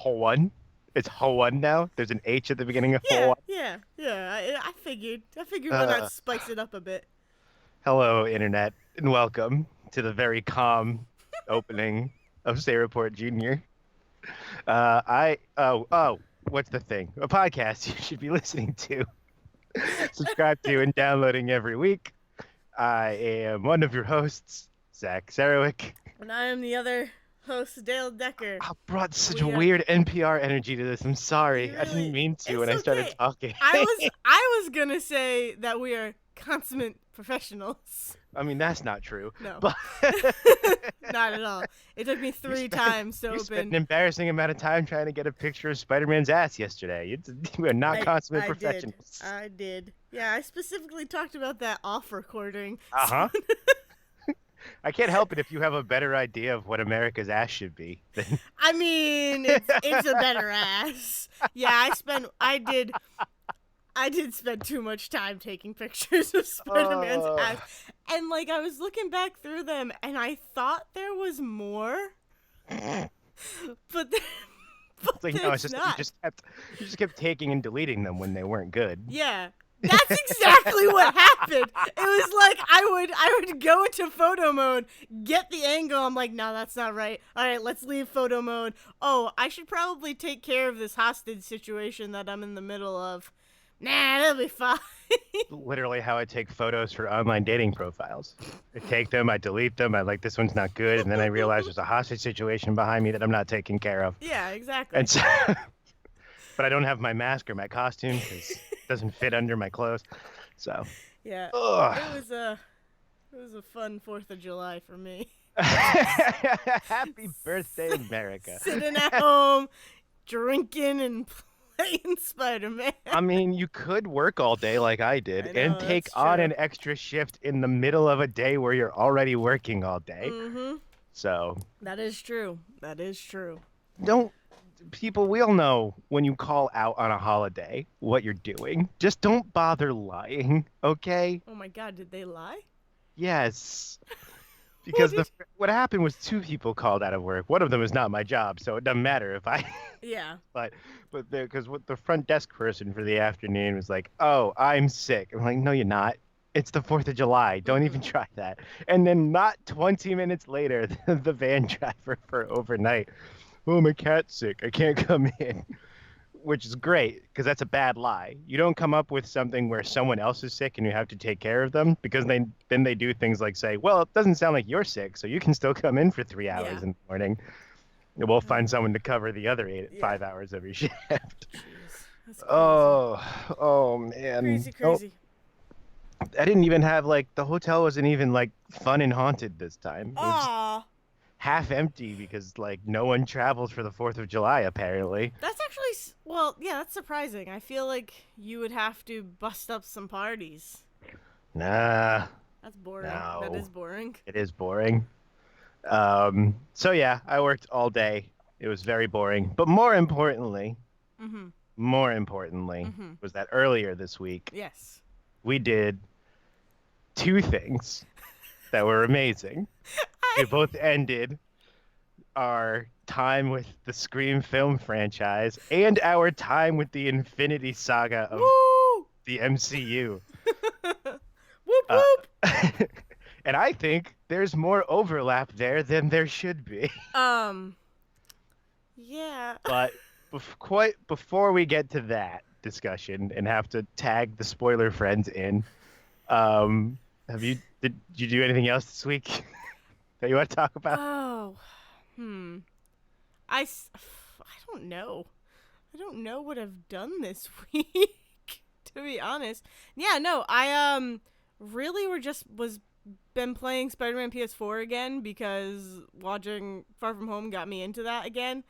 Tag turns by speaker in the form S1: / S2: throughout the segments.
S1: Ho1. It's Ho1 now. There's an H at the beginning of
S2: Yeah,
S1: Ho1.
S2: yeah, yeah. I figured. I figured why not
S1: Uh,
S2: spice it up a bit.
S1: Hello, Internet, and welcome to the very calm opening of Say Report Jr. What's the thing? A podcast you should be listening to, subscribe to, and downloading every week. I am one of your hosts, Zach Sarowik.
S2: And I am the other host, Dale Decker.
S1: I brought such
S2: We
S1: weird NPR energy to this. I'm
S2: you
S1: sorry. I didn't
S2: really,
S1: mean to
S2: it's
S1: when I started
S2: okay.
S1: talking.
S2: I was gonna say that we are consummate professionals.
S1: I mean, that's not true.
S2: No,
S1: But
S2: not at all. It took me
S1: you
S2: three
S1: spent,
S2: times to
S1: you spent an
S2: open.
S1: embarrassing amount of time trying to get a picture of Spider-Man's ass yesterday. You are not consummate
S2: I did.
S1: professionals.
S2: I did. Yeah, I specifically talked about that off recording.
S1: Uh-huh. I can't help it if you have a better idea of what America's ass should be. Then
S2: I mean, it's a better ass. Yeah, I did spend too much time taking pictures of Spider-Man's ass. And like I was looking back through them and I thought there was more. But
S1: it's like, no, it's
S2: there's
S1: just
S2: not.
S1: you just kept taking and deleting them when they weren't good.
S2: Yeah. That's exactly what happened. It was like I would go into photo mode, get the angle. I'm like, no, that's not right. All right, let's leave photo mode. Oh, I should probably take care of this hostage situation that I'm in the middle of. Nah, that'll be fine.
S1: Literally how I take photos for online dating profiles. I take them, I delete them, I like this one's not good, and then I realize there's a hostage situation behind me that I'm not taking care of.
S2: Yeah, exactly.
S1: And so, but I don't have my mask or my costume because it doesn't fit under my clothes. So,
S2: Yeah,
S1: ugh.
S2: it was a fun 4th of July for me.
S1: Happy birthday, America.
S2: Sitting at home, drinking and playing Spider-Man.
S1: I mean, you could work all day like I did
S2: I know,
S1: and take
S2: that's
S1: on
S2: true.
S1: an extra shift in the middle of a day where you're already working all day.
S2: Mm-hmm.
S1: So,
S2: That is true. That is true.
S1: don't people, we all know when you call out on a holiday what you're doing. Just don't bother lying, okay?
S2: Oh my God, did they lie?
S1: Yes.
S2: What
S1: Because
S2: did...
S1: what happened was two people called out of work. One of them is not my job, so it doesn't matter if I
S2: Yeah.
S1: but because what the front desk person for the afternoon was like, "Oh, I'm sick." I'm like, "No, you're not. It's the 4th of July. Don't even try that." And then not 20 minutes later, the van driver for overnight, "Oh, my cat's sick. I can't come in." Which is great because that's a bad lie. You don't come up with something where someone else is sick and you have to take care of them because then they do things like say, "Well, it doesn't sound like you're sick, so you can still come in for 3 hours
S2: Yeah.
S1: in the morning. And we'll find someone to cover the other
S2: Yeah.
S1: 5 hours of your shift."
S2: Jeez. That's crazy.
S1: Oh man.
S2: Crazy,
S1: Oh,
S2: crazy.
S1: I didn't even have the hotel wasn't even fun and haunted this time. It was
S2: Aw.
S1: half empty because no one travels for the 4th of July apparently.
S2: That's actually, well, yeah, that's surprising. I feel like you would have to bust up some parties.
S1: Nah,
S2: That's boring.
S1: no.
S2: That is boring.
S1: It is boring. So yeah, I worked all day. It was very boring. But more importantly,
S2: Mm-hmm. Mm-hmm.
S1: was that earlier this week,
S2: Yes.
S1: we did two things that were amazing. We both ended our time with the Scream film franchise and our time with the Infinity Saga of
S2: Woo!
S1: the MCU.
S2: Whoop
S1: Uh,
S2: whoop.
S1: And I think there's more overlap there than there should be.
S2: Yeah.
S1: But quite before we get to that discussion and have to tag the spoiler friends in, did you do anything else this week that you want to talk about?
S2: Oh. I don't know. I don't know what I've done this week, to be honest. Yeah, no, I really was been playing Spider-Man PS4 again because watching Far From Home got me into that again.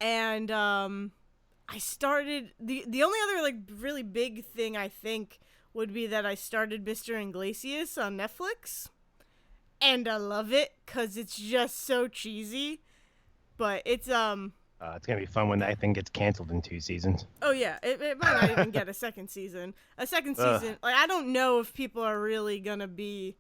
S2: And I started the only other really big thing I think would be that I started Mr. Iglesias on Netflix. And I love it cuz it's just so cheesy. But it's
S1: It's gonna be fun when that thing gets canceled in 2 seasons.
S2: oh yeah, it might not even get a second season. A second season, I don't know if people are really gonna be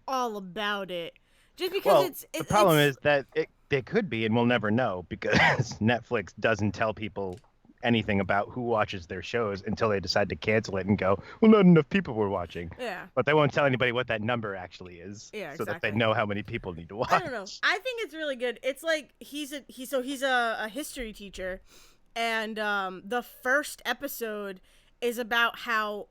S2: all about it, just because
S1: The problem is that They could be, and we'll never know because Netflix doesn't tell people anything about who watches their shows until they decide to cancel it and go, well, not enough people were watching.
S2: Yeah.
S1: But they won't tell anybody what that number actually is
S2: Yeah,
S1: so that they
S2: exactly.
S1: know how many people need to
S2: I don't know.
S1: watch.
S2: I think it's really good. It's like he's a history teacher, and the first episode is about how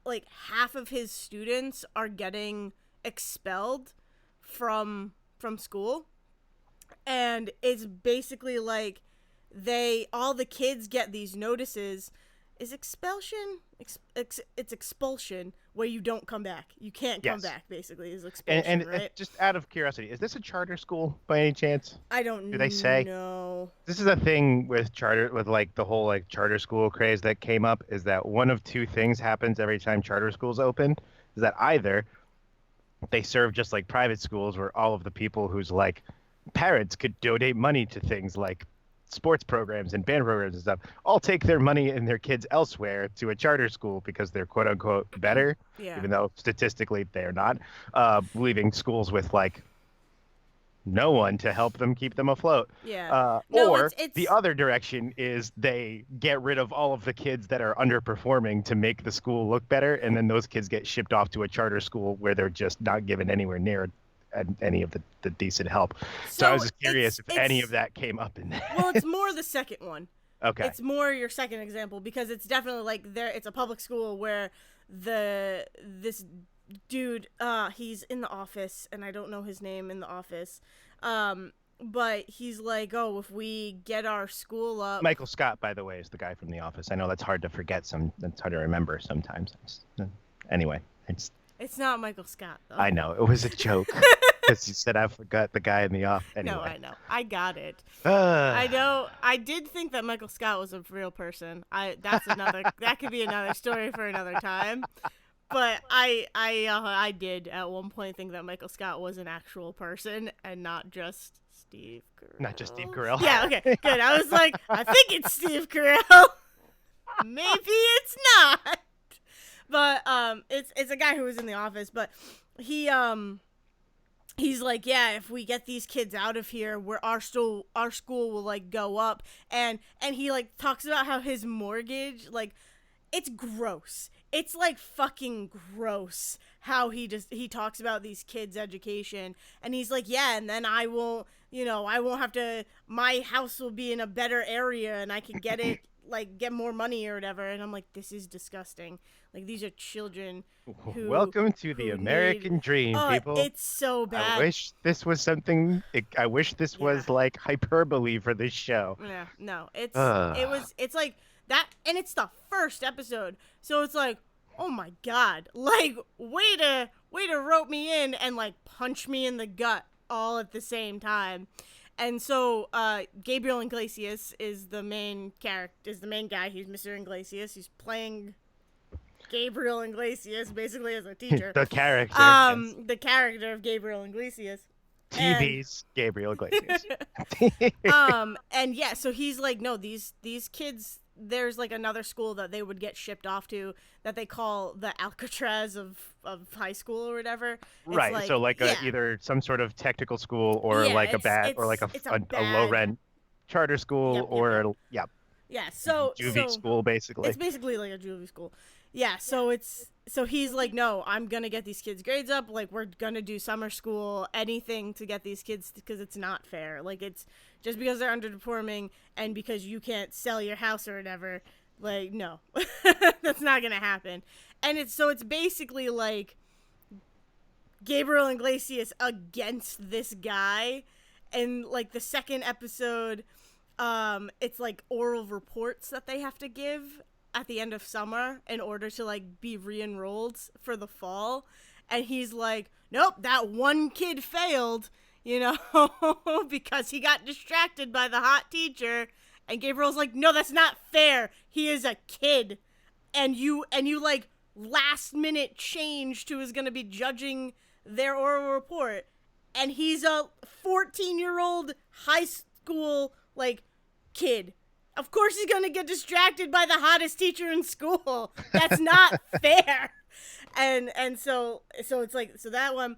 S2: like half of his students are getting expelled from school, and it's basically like they all the kids get these notices. Is expulsion it's expulsion where you don't come back, you can't come
S1: Yes.
S2: back, basically, is
S1: And,
S2: expulsion,
S1: and
S2: right?
S1: just out of curiosity, is this a charter school by any chance?
S2: I
S1: Do they
S2: don't
S1: say?
S2: know.
S1: This is a thing with charter, with like the whole like charter school craze that came up, is that one of two things happens every time charter schools open, is that either they serve just like private schools where all of the people whose like parents could donate money to things like sports programs and band programs and stuff all take their money and their kids elsewhere to a charter school because they're quote unquote better,
S2: Yeah.
S1: even though statistically they're not, leaving schools with like no one to help them keep them afloat.
S2: Yeah. No,
S1: Or the
S2: it's
S1: other direction is they get rid of all of the kids that are underperforming to make the school look better, and then those kids get shipped off to a charter school where they're just not given anywhere near any of the decent help. So I was
S2: so
S1: just curious if any of
S2: it's
S1: that came up in
S2: well,
S1: there.
S2: it's more the second one.
S1: Okay.
S2: It's more your second example because it's definitely like there it's a public school where this dude he's in the office, and I don't know his name in the office. But he's like, "Oh, if we get our school up."
S1: Michael Scott, by the way, is the guy from The Office. I know that's hard to forget. That's hard to remember sometimes. Anyway,
S2: It's not Michael Scott though.
S1: I know it was a joke because you said I forgot the guy in The Office.
S2: No,
S1: Anyway.
S2: I know. I got it. I
S1: Uh,
S2: know. I did think that Michael Scott was a real person. That's another. That could be another story for another time. But I did at one point think that Michael Scott was an actual person and not just Steve Carell.
S1: Not just Steve Carell.
S2: Yeah. Okay. Good. I was like, I think it's Steve Carell. Maybe it's not. But it's a guy who was in The Office. But he's like, yeah, if we get these kids out of here, where our school will like go up, and he like talks about how his mortgage, like, it's gross. It's like fucking gross how he talks about these kids' education, and he's like, yeah, and then I won't have to, my house will be in a better area and I can get it like get more money or whatever. And I'm like, this is disgusting. Like, these are children who
S1: Welcome to the
S2: who
S1: American
S2: need,
S1: dream, people.
S2: it's so bad.
S1: I wish this was something. I wish this was like hyperbole for this show.
S2: Yeah, no,
S1: Ugh.
S2: it's like that, and it's the first episode, so it's like, oh my god, like way to rope me in and like punch me in the gut all at the same time. And so Gabriel Iglesias is the main character, is the main guy. He's Mr. Iglesias. He's playing Gabriel Iglesias basically as a teacher.
S1: The character. Yes.
S2: The character of Gabriel Iglesias.
S1: TV's Gabriel Iglesias.
S2: And yeah, so he's like, no, these kids, there's like another school that they would get shipped off to that they call the Alcatraz of high school or whatever. It's
S1: Right.
S2: like,
S1: So like
S2: yeah,
S1: either some sort of technical school or
S2: yeah,
S1: like a bad or like
S2: it's
S1: a
S2: bad,
S1: low rent charter school
S2: yep,
S1: or yeah,
S2: yeah. So
S1: juvie school basically.
S2: it's basically like a juvie school. Yeah, so he's like, no, I'm gonna get these kids' grades up. Like, we're gonna do summer school, anything to get these kids, because it's not fair. Like, it's just because they're underperforming and because you can't sell your house or whatever. Like, no, that's not gonna happen. And it's basically like Gabriel Iglesias against this guy, and like the second episode, it's like oral reports that they have to give at the end of summer in order to like be re-enrolled for the fall. And he's like, nope, that one kid failed, because he got distracted by the hot teacher. And Gabriel's like, no, that's not fair, he is a kid. And you like last minute changed who is going to be judging their oral report, and he's a 14-year-old high school like kid. Of course he's gonna get distracted by the hottest teacher in school. That's not fair. And so it's like, so that one.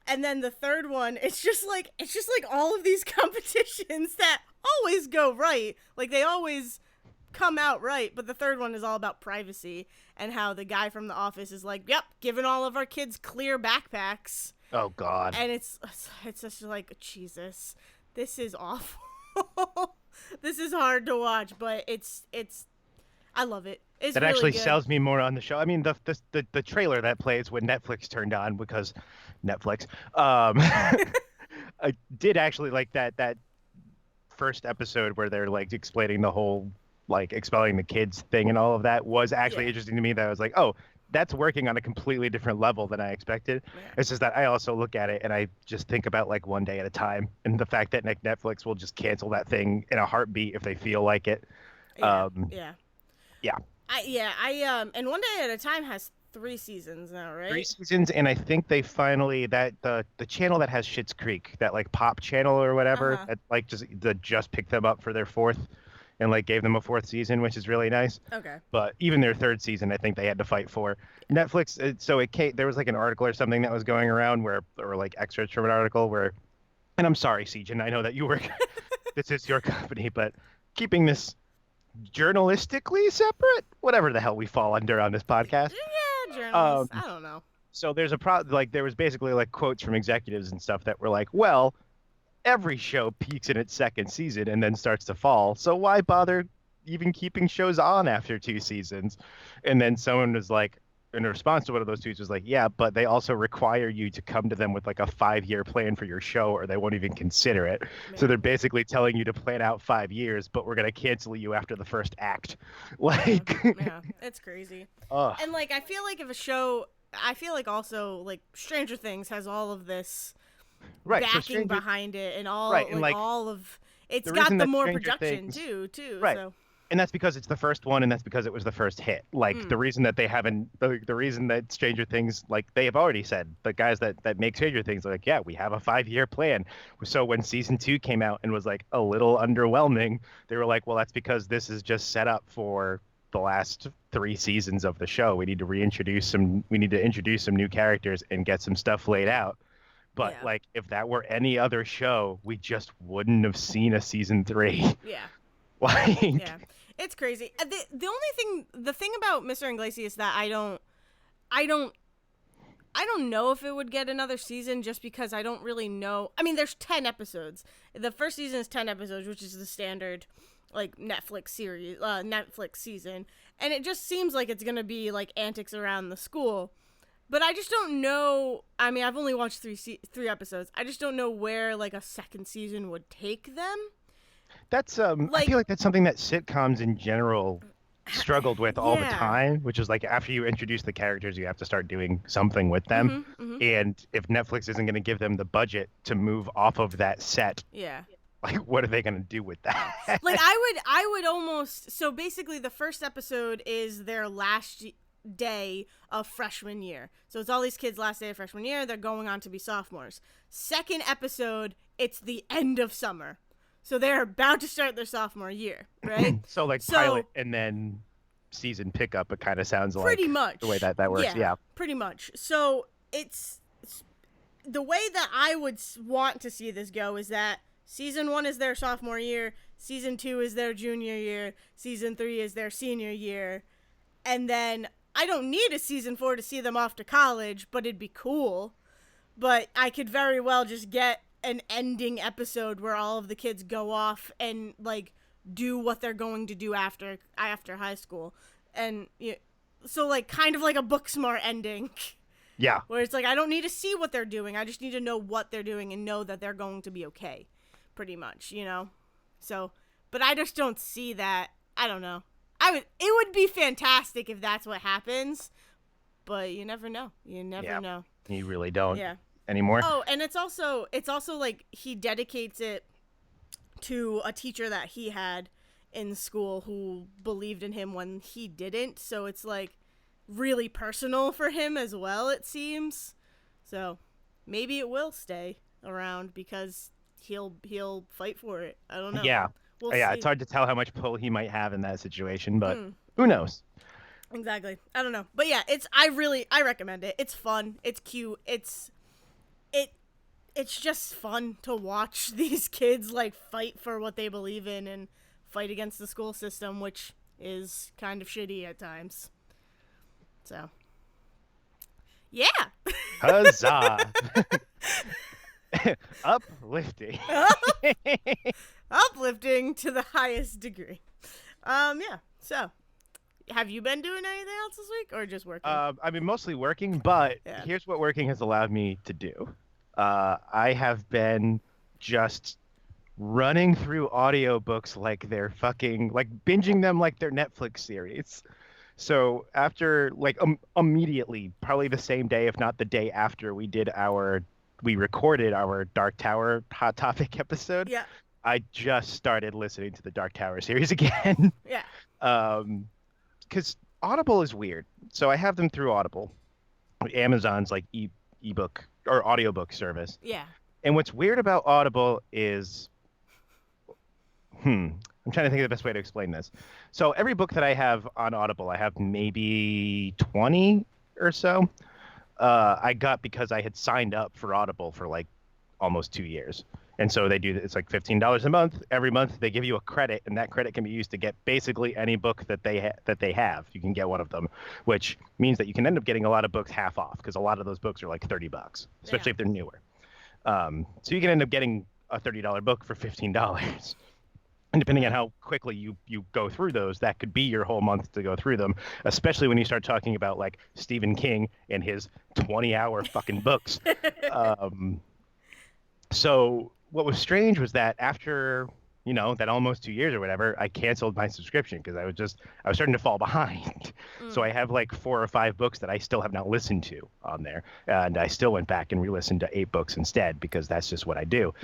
S2: And then the third one, it's just like all of these competitions that always go right. Like they always come out right, but the third one is all about privacy and how the guy from the office is like, "Yep, giving all of our kids clear backpacks."
S1: Oh God.
S2: And it's just like, Jesus, this is awful. This is hard to watch, but it's I love it. It's
S1: That
S2: really
S1: actually
S2: good.
S1: sells me more on the show. I mean, the trailer that plays when Netflix turned on because Netflix. I did actually like that first episode where they're like explaining the whole like expelling the kids thing and all of that was actually
S2: Yeah.
S1: interesting to me. That I was like, oh, that's working on a completely different level than I expected.
S2: Yeah.
S1: It's just that I also look at it and I just think about like one day at a time, and the fact that Netflix will just cancel that thing in a heartbeat if they feel like it.
S2: Yeah.
S1: Um,
S2: Yeah.
S1: yeah,
S2: And One Day at a Time has 3 seasons now,
S1: three
S2: right?
S1: seasons, and I think they finally that the channel that has Schitt's Creek, that like pop channel or whatever,
S2: Uh-huh.
S1: that like just picked them up for their fourth, and like gave them a fourth season, which is really nice.
S2: Okay.
S1: But even their third season, I think they had to fight for. Netflix. So it came, there was like an article or something that was going around where, or like excerpts from an article where, and I'm sorry, Siegen, I know that you work, this is your company, but keeping this journalistically separate, whatever the hell we fall under on this podcast.
S2: Yeah,
S1: Um,
S2: journalists. I don't know.
S1: so there's like there was basically like quotes from executives and stuff that were like, well, every show peaks in its second season and then starts to fall. So why bother even keeping shows on after 2 seasons? And then someone was like, in response to one of those tweets was like, yeah, but they also require you to come to them with like a 5 year plan for your show or they won't even consider it. So
S2: Yeah.
S1: they're basically telling you to plan out 5 years, but we're going to cancel you after the first act.
S2: Yeah.
S1: Like,
S2: Yeah. It's crazy.
S1: ugh.
S2: And like I feel like also like Stranger Things has all of this
S1: Right. So
S2: backing behind it and
S1: right. And like
S2: all of it's
S1: the
S2: got
S1: reason
S2: the
S1: that
S2: more
S1: Stranger
S2: production
S1: Things,
S2: too.
S1: right.
S2: So
S1: And that's because it's the first one and that's because it was the first hit. Like the
S2: mm,
S1: reason that they haven't the reason that Stranger Things, like they have already said, the guys that make Stranger Things are like, yeah, we have a 5 year plan. So when season 2 came out and was like a little underwhelming, they were like, well, that's because this is just set up for the last 3 seasons of the show. We need to introduce some new characters and get some stuff laid out. But
S2: yeah.
S1: like if that were any other show, we just wouldn't have seen a season 3.
S2: Yeah.
S1: Like
S2: Yeah. It's crazy. The thing about Mr. Iglesias that I don't I don't know if it would get another season just because I don't really know. I mean, there's 10 episodes. The first season is 10 episodes, which is the standard like Netflix season, and it just seems like it's going to be like antics around the school. But I just don't know. I mean, I've only watched 3 episodes. I just don't know where like a second season would take them.
S1: that's I
S2: Like
S1: feel like that's something that sitcoms in general struggled with all the
S2: yeah.
S1: time, which is like after you introduce the characters, you have to start doing something with them.
S2: Mhm. Mhm.
S1: And if Netflix isn't going to give them the budget to move off of that set,
S2: Yeah.
S1: like what are they going to do with that?
S2: Like I would almost so basically the first episode is their last day of freshman year. So it's all these kids last day of freshman year, they're going on to be sophomores. Second episode, it's the end of summer. So they're about to start their sophomore year, right?
S1: So like
S2: So
S1: pilot and then season pickup, it kind of sounds
S2: pretty
S1: like
S2: much
S1: the way that works. Yeah.
S2: pretty much. So it's the way that I would want to see this go is that season 1 is their sophomore year, season 2 is their junior year, season 3 is their senior year, and then I don't need a season 4 to see them off to college, but it'd be cool. But I could very well just get an ending episode where all of the kids go off and like do what they're going to do after high school, and so like kind of like a Booksmart ending.
S1: Yeah.
S2: Where it's like I don't need to see what they're doing. I just need to know what they're doing and know that they're going to be okay, pretty much. So, but I just don't see that. I don't know. It would be fantastic if that's what happens, but you never know. You never
S1: Yeah.
S2: know.
S1: You really don't
S2: Yeah.
S1: anymore.
S2: Oh, and it's also like he dedicates it to a teacher that he had in school who believed in him when he didn't. So it's like really personal for him as well, it seems. So maybe it will stay around because he'll fight for it. I don't know.
S1: Yeah.
S2: We'll
S1: Yeah,
S2: see.
S1: it's hard to tell how much pull he might have in that situation, but
S2: Mm,
S1: who knows?
S2: exactly. I don't know. But yeah, I recommend it. It's fun. It's cute. it it's just fun to watch these kids like fight for what they believe in and fight against the school system, which is kind of shitty at times. So, yeah.
S1: Huzzah! Uplifting.
S2: Uplifting to the highest degree. Yeah. So, have you been doing anything else this week or just working?
S1: I've been mostly working, but
S2: Yeah.
S1: here's what working has allowed me to do. I have been just running through audiobooks like they're fucking like binging them like they're Netflix series. So after like immediately, probably the same day, if not the day after we recorded our Dark Tower Hot Topic episode,
S2: Yeah.
S1: I just started listening to the Dark Tower series again.
S2: Yeah.
S1: Because Audible is weird. So I have them through Audible, Amazon's like ebook or audiobook service.
S2: Yeah.
S1: And what's weird about Audible is, I'm trying to think of the best way to explain this. So every book that I have on Audible, I have maybe 20 or so. I got because I had signed up for Audible for like almost 2 years. And so they do, it's like $15 a month. Every month they give you a credit, and that credit can be used to get basically any book that they have. You can get one of them, which means that you can end up getting a lot of books half off because a lot of those books are like $30, especially if they're newer. So you can end up getting a $30 book for $15. And depending on how quickly you go through those, that could be your whole month to go through them, especially when you start talking about like Stephen King and his 20-hour fucking books. So what was strange was that after, that almost 2 years or whatever, I canceled my subscription because I was starting to fall behind. So I have like 4 or 5 books that I still have not listened to on there. And I still went back and re-listened to 8 books instead because that's just what I do.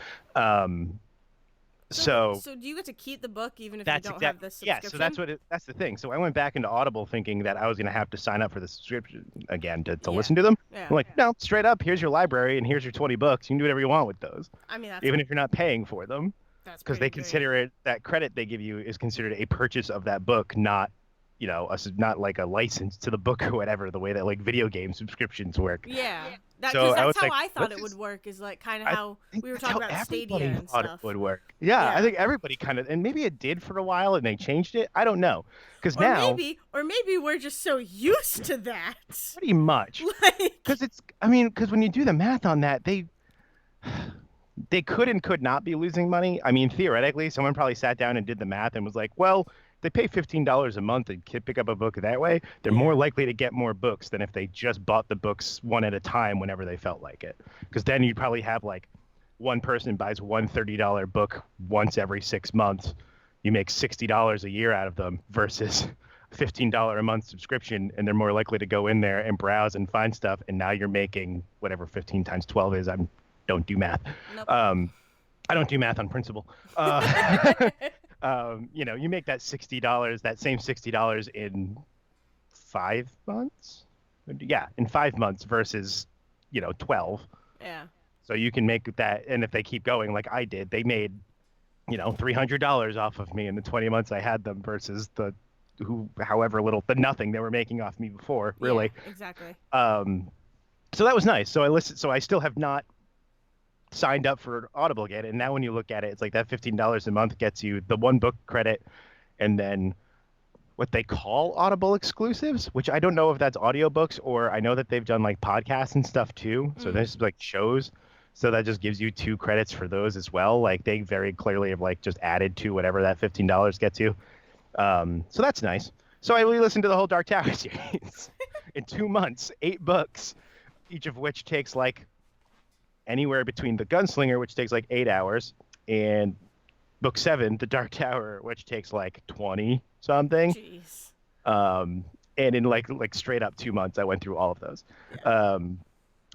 S1: So
S2: do you get to keep the book even if you
S1: that's
S2: don't have the subscription?
S1: yeah. So that's the thing. So I went back into Audible thinking that I was going to have to sign up for the subscription again to listen to them.
S2: Yeah.
S1: I'm like, no, straight up. Here's your library and here's your 20 books. You can do whatever you want with those.
S2: I mean, that's
S1: even if you're not paying for them,
S2: that's
S1: because they
S2: pretty
S1: consider it that credit they give you is considered a purchase of that book, not not like a license to the book or whatever. The way that like video game subscriptions work.
S2: great. Yeah.
S1: So
S2: That's how
S1: like,
S2: I thought it would work. Is like kind of how we were talking about Stadia and
S1: thought
S2: stuff.
S1: it would work. Yeah,
S2: Yeah.
S1: I think everybody kind of, and maybe it did for a while, and they changed it. I don't know, because
S2: Or
S1: now
S2: maybe we're just so used to that.
S1: pretty much,
S2: Like,
S1: because when you do the math on that, they could and could not be losing money. I mean, theoretically, someone probably sat down and did the math and was like, well, they pay $15 a month and pick up a book that way. They're more likely to get more books than if they just bought the books one at a time whenever they felt like it. Because then you'd probably have like one person buys one $30 book once every 6 months. You make $60 a year out of them versus $15 a month subscription, and they're more likely to go in there and browse and find stuff. And now you're making whatever 15 times 12 is. Don't do math.
S2: Nope.
S1: I don't do math on principle. You make that $60, that same $60 in 5 months. Yeah, in 5 months versus, 12.
S2: yeah.
S1: So you can make that, and if they keep going like I did, they made, $300 off of me in the 20 months I had them versus the nothing they were making off me before, really.
S2: Yeah, exactly.
S1: So that was nice. So I still have not signed up for Audible again, and now when you look at it, it's like that $15 a month gets you the one book credit and then what they call Audible exclusives, which I don't know if that's audiobooks, or I know that they've done like podcasts and stuff too. So there's like shows, so that just gives you 2 credits for those as well. Like they very clearly have like just added to whatever that $15 gets you. So that's nice. So I re-listened to the whole Dark Tower series in 2 months, 8 books, each of which takes like anywhere between The Gunslinger, which takes like 8 hours, and book 7, The Dark Tower, which takes like 20 something.
S2: Jeez.
S1: And in like straight up 2 months, I went through all of those. Yeah.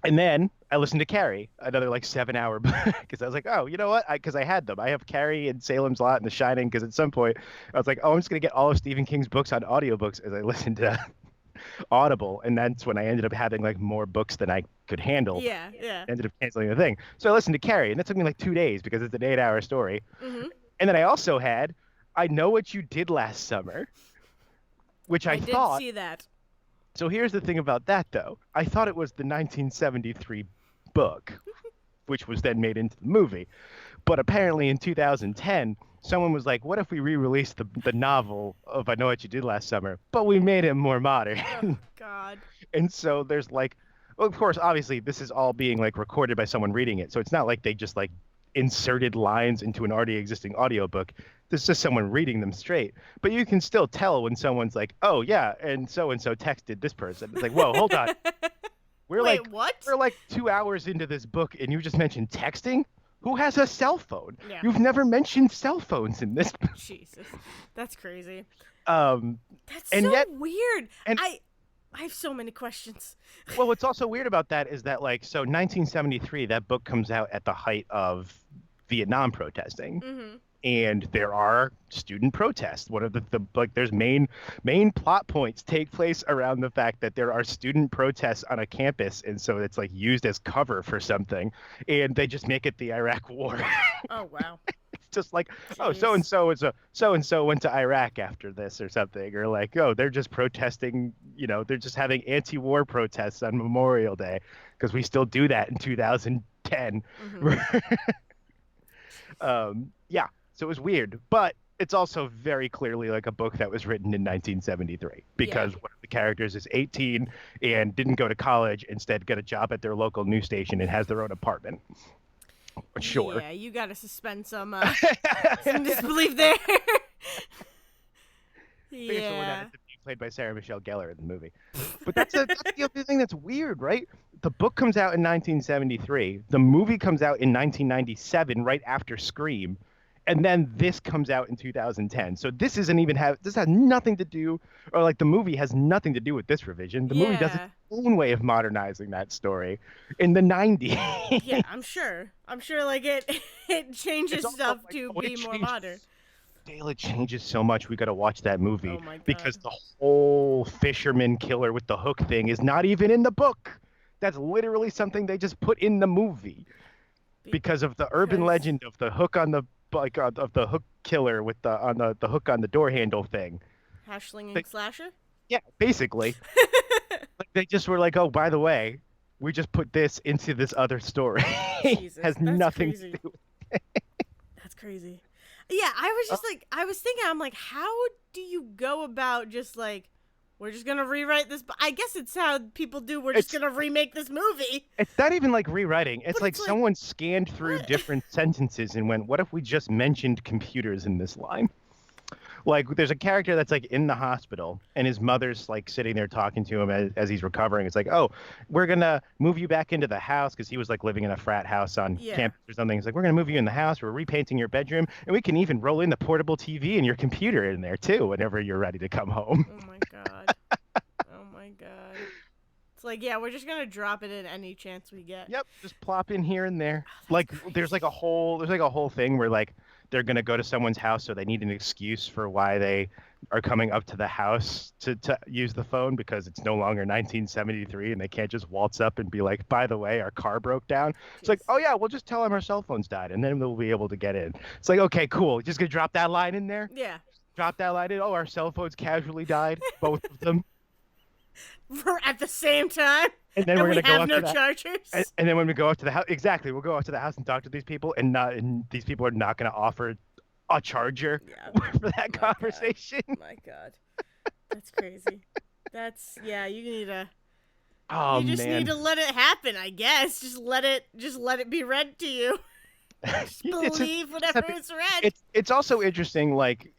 S1: And then I listened to Carrie, another like 7-hour book, because I was like, oh, you know what? Because I had them. I have Carrie and Salem's Lot and The Shining, because at some point I was like, oh, I'm just going to get all of Stephen King's books on audiobooks as I listened to Audible, and that's when I ended up having like more books than I could handle.
S2: Yeah.
S1: Ended up canceling the thing. So I listened to Carrie, and that took me like 2 days because it's an 8-hour story.
S2: Mm-hmm.
S1: And then I also had I Know What You Did Last Summer, which I thought.
S2: Did see that.
S1: So here's the thing about that, though. I thought it was the 1973 book, which was then made into the movie. But apparently in 2010, someone was like, "What if we re-released the novel of I Know What You Did Last Summer, but we made it more modern?"
S2: Oh God.
S1: And so there's like, well, of course, obviously, this is all being like recorded by someone reading it, so it's not like they just like inserted lines into an already existing audiobook. There's just someone reading them straight. But you can still tell when someone's like, "Oh yeah, and so texted this person." It's like, whoa, hold on. We're like
S2: Wait, what?
S1: we're like 2 hours into this book, and you just mentioned texting. Who has a cell phone?
S2: Yeah.
S1: You've never mentioned cell phones in this.
S2: Jesus, that's crazy.
S1: Um,
S2: That's
S1: and
S2: so
S1: yet,
S2: weird.
S1: and
S2: I have so many questions.
S1: well, what's also weird about that is that, like, so 1973, that book comes out at the height of Vietnam protesting,
S2: Mm-hmm.
S1: and there are student protests. One of the like, there's main plot points take place around the fact that there are student protests on a campus, and so it's like used as cover for something, and they just make it the Iraq War.
S2: Oh wow.
S1: It's just like, oh,
S2: Jeez.
S1: so and so went to Iraq after this or something, or like, oh, they're just protesting, they're just having anti-war protests on Memorial Day because we still do that in 2010.
S2: Mm-hmm.
S1: Yeah, so it was weird, but it's also very clearly like a book that was written in 1973
S2: Yeah.
S1: because one of the characters is 18 and didn't go to college, instead got a job at their local news station and has their own apartment. Sure.
S2: Yeah, you gotta suspend some disbelief there.
S1: Based on that
S2: Yeah.
S1: it's being played by Sarah Michelle Gellar in the movie. But that's the other thing that's weird, right? The book comes out in 1973. The movie comes out in 1997, right after Scream. And then this comes out in 2010. So this isn't even this has nothing to do, or like the movie has nothing to do with this revision. The movie does its
S2: Yeah.
S1: own way of modernizing that story in the 90s.
S2: Yeah, I'm sure. I'm sure like it changes
S1: It's also
S2: stuff
S1: like,
S2: to
S1: oh, it
S2: be more
S1: changes.
S2: modern.
S1: Dale, it changes so much. We got to watch that movie
S2: Oh my
S1: because
S2: god.
S1: the whole fisherman killer with the hook thing is not even in the book. That's literally something they just put in the movie because of the urban
S2: Because
S1: legend of the hook on the like of the hook killer with the hook on the door handle thing.
S2: Hashling
S1: They,
S2: and Slasher?
S1: yeah, basically, like they just were like, oh, by the way, we just put this into this other story.
S2: Jesus,
S1: Has
S2: that's
S1: nothing to
S2: crazy.
S1: do.
S2: That's crazy. Yeah, I was just like, I was thinking, I'm like, how do you go about just like, we're just gonna rewrite this? I guess it's how people do. We're just
S1: It's
S2: gonna remake this movie.
S1: It's not even like rewriting. It's
S2: But
S1: like
S2: it's like,
S1: someone scanned through
S2: what?
S1: different sentences and went, what if we just mentioned computers in this line? Like, there's a character that's like in the hospital, and his mother's like sitting there talking to him as he's recovering. It's like, oh, we're gonna move you back into the house because he was like living in a frat house on
S2: Yeah.
S1: campus or something. It's like, we're gonna move you in the house. We're repainting your bedroom, and we can even roll in the portable TV and your computer in there too whenever you're ready to come home.
S2: Oh my god. Oh my god. It's like, yeah, we're just gonna drop it in any chance we get.
S1: Yep, just plop in here and there.
S2: Oh,
S1: Like
S2: that's crazy.
S1: there's like a whole thing where like they're gonna go to someone's house, so they need an excuse for why they are coming up to the house to use the phone because it's no longer 1973 and they can't just waltz up and be like, by the way, our car broke down. It's like,
S2: Jeez.
S1: oh yeah, we'll just tell them our cell phones died and then they'll be able to get in. It's like, okay, cool. Just gonna drop that line in there.
S2: Yeah.
S1: Drop that line in. Oh, our cell phones casually died, both of them.
S2: We're at the same time,
S1: And then
S2: and
S1: we're
S2: we
S1: gonna go
S2: have
S1: up
S2: no
S1: to that.
S2: chargers.
S1: And then when we go up to the house, exactly, we'll go up to the house and talk to these people, and these people are not going to offer a charger
S2: Yeah.
S1: for that
S2: My god.
S1: conversation.
S2: My god. That's crazy. That's yeah,
S1: Oh
S2: you just need
S1: man,
S2: to let it happen, I guess. Just let it be read to you. Just
S1: it's
S2: believe whatever is read.
S1: it's also interesting. Like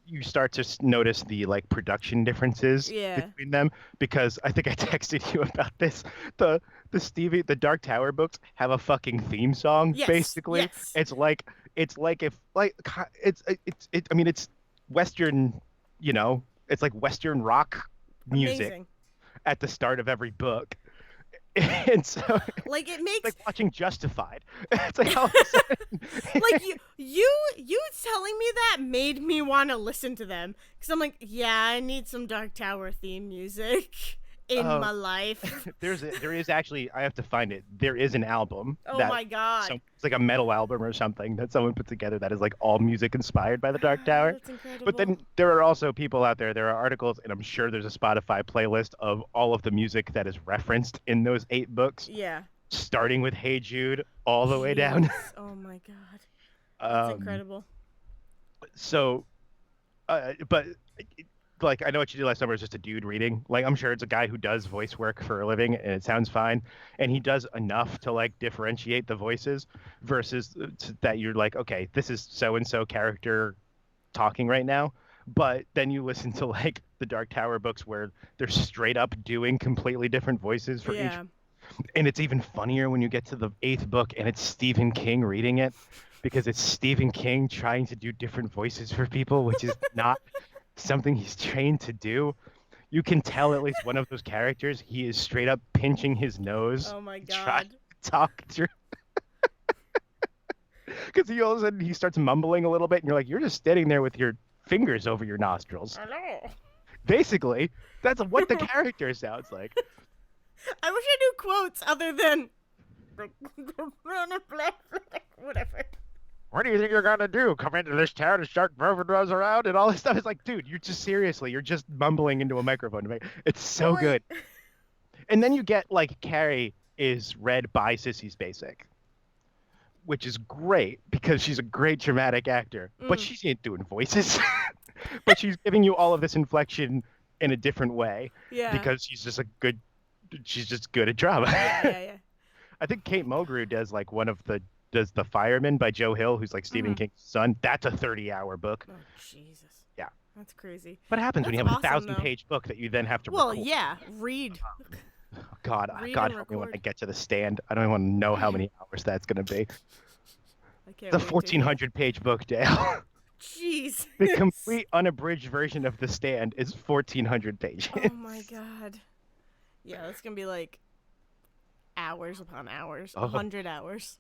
S1: you start to notice the like production differences
S2: Yeah.
S1: between them because I think I texted you about this. The Dark Tower books have a fucking theme song.
S2: Yes.
S1: Basically,
S2: Yes.
S1: it's like if like I mean it's Western, it's like Western rock music
S2: Amazing.
S1: at the start of every book. And so
S2: Like it
S1: it's like
S2: makes
S1: watching Justified. It's like all of a sudden,
S2: like you telling me that made me want to listen to them because I'm like, yeah, I need some Dark Tower theme music in
S1: uh,
S2: my life.
S1: there is actually, I have to find it. There is an album
S2: Oh
S1: that
S2: my god.
S1: it's like a metal album or something that someone put together that is like all music inspired by the Dark Tower.
S2: That's
S1: But
S2: incredible.
S1: then there are also people out there. There are articles, and I'm sure there's a Spotify playlist of all of the music that is referenced in those 8 books.
S2: Yeah.
S1: starting with Hey Jude all the way down.
S2: Jeez. Oh my god. That's
S1: um,
S2: incredible.
S1: so, but like I know what you did last summer is just a dude reading. Like I'm sure it's a guy who does voice work for a living and it sounds fine, and he does enough to like differentiate the voices versus that you're like, okay, this is so and so character talking right now. But then you listen to like the Dark Tower books where they're straight up doing completely different voices for each,
S2: Yeah.
S1: and it's even funnier when you get to the eighth book and it's Stephen King reading it because it's Stephen King trying to do different voices for people, which is not something he's trained to do. You can tell at least one of those characters, he is straight up pinching his nose
S2: Oh my
S1: to try
S2: god.
S1: to talk through. Because he all of a sudden he starts mumbling a little bit, and you're like, you're just standing there with your fingers over your nostrils.
S2: Hello.
S1: Basically, that's what the character sounds like.
S2: I wish I knew quotes other than whatever.
S1: What do you think you're gonna do? Come into this town and start moving us around and all this stuff? It's like, dude, you're just seriously, you're just mumbling into a microphone. It's so good. And then you get like Carrie is read by Sissy Spacek, which is great because she's a great dramatic actor, but she ain't doing voices. But she's giving you all of this inflection in a different way because she's just good at drama.
S2: Yeah.
S1: I think Kate Mulgrew does like does The Fireman by Joe Hill, who's like Stephen King's son. That's a 30-hour book.
S2: Oh Jesus.
S1: Yeah.
S2: That's crazy.
S1: What happens when you have
S2: That's
S1: a
S2: awesome,
S1: 1,000-page book that you then have to
S2: Well,
S1: record?
S2: yeah, read.
S1: God,
S2: Read
S1: God
S2: and
S1: help me when I
S2: record.
S1: get to the stand. I don't even want to know how many hours that's going to be.
S2: I can't
S1: The
S2: wait to hear.
S1: 1,400-page book, Dale.
S2: Jeez.
S1: The complete unabridged version of The Stand is 1,400 pages.
S2: Oh my god. Yeah, that's gonna be like hours upon hours, 100 hours.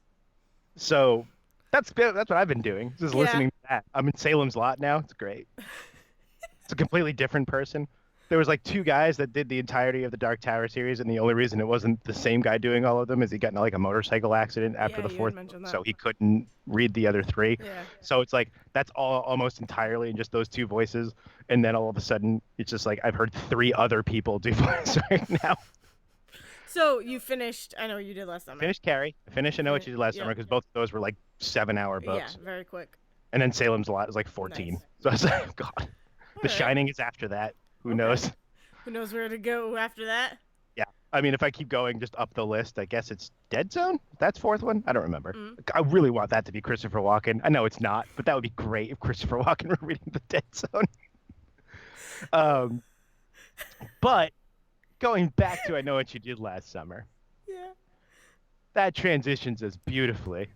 S1: So that's what I've been doing, just listening to that. I'm in Salem's Lot now. It's great. It's a completely different person. There was like two guys that did the entirety of the Dark Tower series, and the only reason it wasn't the same guy doing all of them is he got in like a motorcycle accident after the
S2: you had
S1: fourth,
S2: mentioned that.
S1: so he couldn't read the other three.
S2: Yeah.
S1: So it's like that's all almost entirely in just those two voices, and then all of a sudden it's just like I've heard three other people do voice right now.
S2: So you finished. I know what you did last summer.
S1: Finished Carrie. Finished I Know What You Did Last Summer because both of those were like 7-hour books.
S2: Yeah, very quick.
S1: And then Salem's Lot is like 14.
S2: Nice.
S1: So I was like, God. The Shining is after that. Who knows?
S2: Who knows where to go after that?
S1: Yeah. I mean, if I keep going just up the list, I guess it's Dead Zone? That's fourth one? I don't remember. I really want that to be Christopher Walken. I know it's not, but that would be great if Christopher Walken were reading The Dead Zone. But going back to I Know What You Did Last Summer.
S2: Yeah.
S1: That transitions us beautifully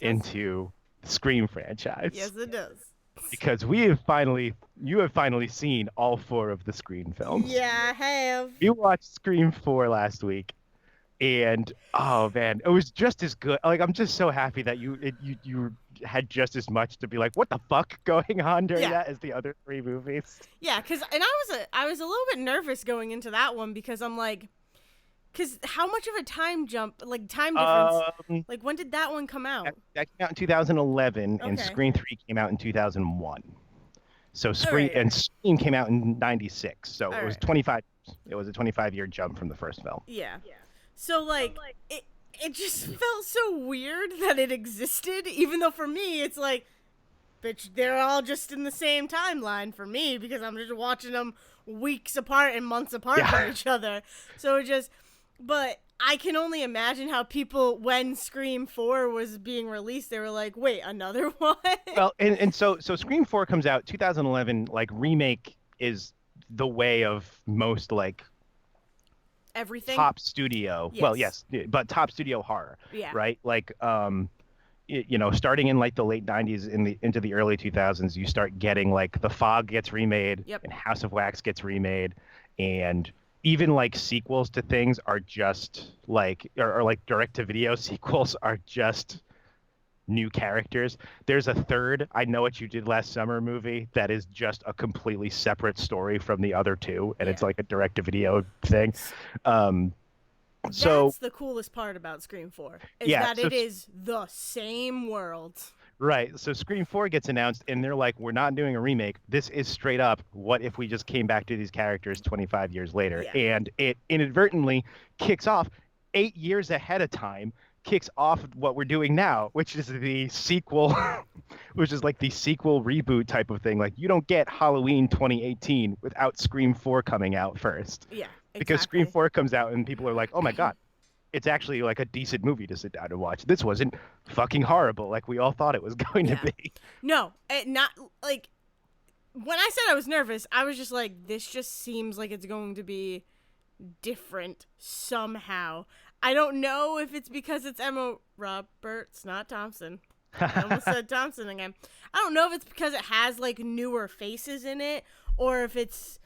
S1: into the Scream franchise.
S2: Yes, it does.
S1: Because you have finally seen all 4 of the Scream films.
S2: Yeah, I have.
S1: You watched Scream 4 last week, and oh man, it was just as good. Like I'm just so happy that you had just as much to be like, what the fuck going on during that as the other 3 movies.
S2: Yeah, I was a little bit nervous going into that one because I'm like, because how much of a time jump, like time difference, like when did that one come out?
S1: That came out in 2011, and
S2: Okay.
S1: Scream 3 came out in 2001. So Scream came out in 96. So it was 25. It was a 25-year jump from the first film.
S2: Yeah. So like it just felt so weird that it existed, even though for me it's like, bitch, they're all just in the same timeline for me because I'm just watching them weeks apart and months apart from each other. So it just, but I can only imagine how people, when Scream 4 was being released, they were like, wait, another one?
S1: Well, and so Scream 4 comes out 2011. Like remake is the way of most like
S2: everything
S1: top studio.
S2: Yes.
S1: Well, yes, but top studio horror.
S2: Yeah.
S1: Right. Like starting in like the late 90s into the early 2000s, you start getting like The Fog gets remade, and House of Wax gets remade, and even like sequels to things are just like or like direct to video sequels are just new characters. There's a third I Know What You Did Last Summer movie that is just a completely separate story from the other 2, and it's like a direct to video thing. So
S2: that's the coolest part about Scream 4 is that it is the same world.
S1: Right. So Scream 4 gets announced, and they're like, we're not doing a remake. This is straight up, what if we just came back to these characters 25 years later?
S2: Yeah.
S1: And it inadvertently kicks off 8 years ahead of time kicks off what we're doing now, which is the sequel, which is like the sequel reboot type of thing. Like you don't get Halloween 2018 without Scream 4 coming out first,
S2: Yeah,
S1: because Scream
S2: exactly.
S1: 4 comes out and people are like, "Oh my God, it's actually like a decent movie to sit down and watch. This wasn't fucking horrible like we all thought it was going to
S2: Yeah.
S1: be."
S2: No, not like when I said I was nervous, I was just like, this just seems like it's going to be different somehow. I don't know if it's because it's Emma Roberts, not Thompson. I almost said Thompson again. I don't know if it's because it has like newer faces in it, or if it's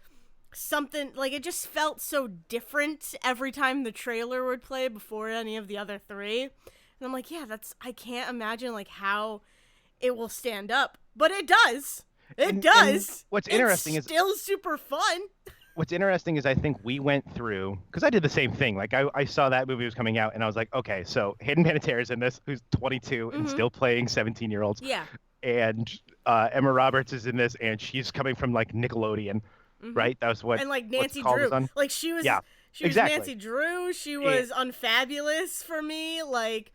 S2: something like it just felt so different every time the trailer would play before any of the other three. And I'm like, yeah, I can't imagine like how it will stand up, but it does. It
S1: And
S2: does.
S1: what's
S2: It's
S1: interesting is
S2: still super fun.
S1: I think we went through, because I did the same thing. Like I saw that movie was coming out and I was like, okay, so Hayden Panettiere is in this, who's 22 and
S2: Mm-hmm.
S1: still playing 17-year-olds,
S2: Yeah.
S1: and Emma Roberts is in this, and she's coming from like Nickelodeon,
S2: Mm-hmm.
S1: right? That was what
S2: And like
S1: what's
S2: Nancy
S1: called was
S2: Drew,
S1: on.
S2: like
S1: Yeah,
S2: she was
S1: exactly.
S2: Nancy Drew. She
S1: And,
S2: was Unfabulous for me. Like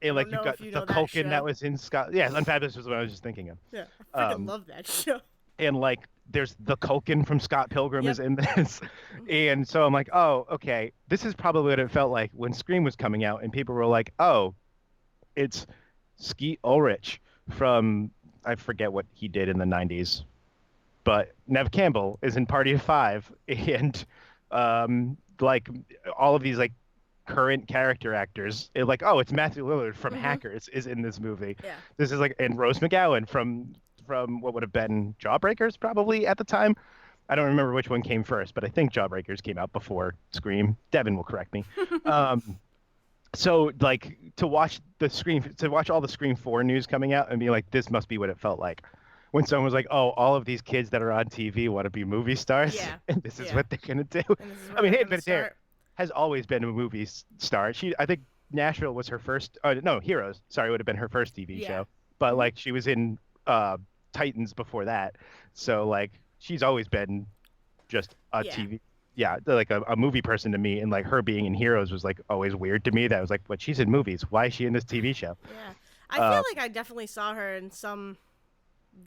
S2: I
S1: and
S2: don't
S1: like you've
S2: know
S1: got
S2: if you
S1: the
S2: know that
S1: Culkin that
S2: show.
S1: was in Scott. Yeah, Unfabulous was what I was just thinking of.
S2: Yeah, I freaking
S1: Um,
S2: love that show.
S1: and like there's the Culkin from Scott Pilgrim
S2: Yep.
S1: is in this. And so I'm like, oh, okay, this is probably what it felt like when Scream was coming out and people were like, oh, it's Skeet Ulrich from, I forget what he did in the 90s, but Nev Campbell is in Party of Five, and like all of these like current character actors, like, oh, it's Matthew Lillard from
S2: Mm-hmm.
S1: Hackers is in this movie.
S2: Yeah.
S1: This is like, and Rose McGowan from what would have been Jawbreakers probably at the time. I don't remember which one came first, but I think Jawbreakers came out before Scream. Devin will correct me. Um, so like to watch all the Scream 4 news coming out and be like, this must be what it felt like when someone was like, oh, all of these kids that are on TV want to be movie stars,
S2: Yeah.
S1: and this is
S2: Yeah.
S1: what they're gonna do.
S2: And this is
S1: I
S2: where
S1: mean,
S2: they're
S1: Hayden
S2: gonna
S1: Panettiere
S2: start.
S1: has always been a movie star. I think Nashville was her first. No, Heroes. Sorry, would have been her first TV
S2: Yeah.
S1: show. But
S2: Mm-hmm.
S1: like she was in Titans before that, so like she's always been just a
S2: Yeah.
S1: TV. Yeah, like a movie person to me, and like her being in Heroes was like always weird to me. That was like, but she's in movies. Why is she in this TV show?
S2: Yeah. I feel
S1: Uh,
S2: like I definitely saw her in some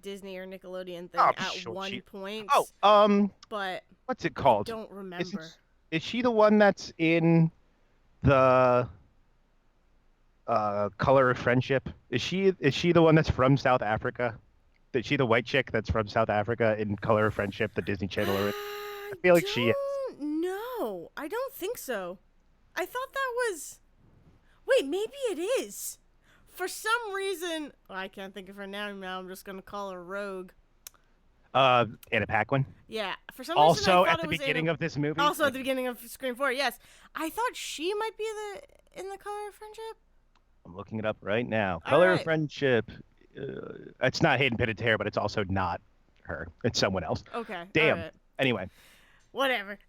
S2: Disney or Nickelodeon
S1: oh,
S2: thing at
S1: sure,
S2: one
S1: she.
S2: point,
S1: Oh,
S2: but
S1: what's it
S2: I
S1: called?
S2: don't
S1: Isn't
S2: remember.
S1: is she the one that's in the Color of Friendship? Is she the one that's from South Africa? Is she the white chick that's from South Africa in Color of Friendship, the Disney Channel?
S2: I
S1: I feel like she is.
S2: don't know. I don't think so. I thought that was. Wait, maybe it is. For some reason, I can't think of her name now. I'm just gonna call her Rogue.
S1: Anna Paquin.
S2: Yeah, for some reason I
S1: Also
S2: thought
S1: at
S2: it
S1: the
S2: was
S1: beginning of this movie.
S2: also at the beginning of Scream 4. Yes, I thought she might be in the Color of Friendship.
S1: I'm looking it up right now.
S2: All
S1: Color of
S2: right.
S1: Friendship. It's not Hayden Panettiere, but it's also not her. It's someone else.
S2: Okay. All
S1: Damn.
S2: right.
S1: Anyway,
S2: Whatever.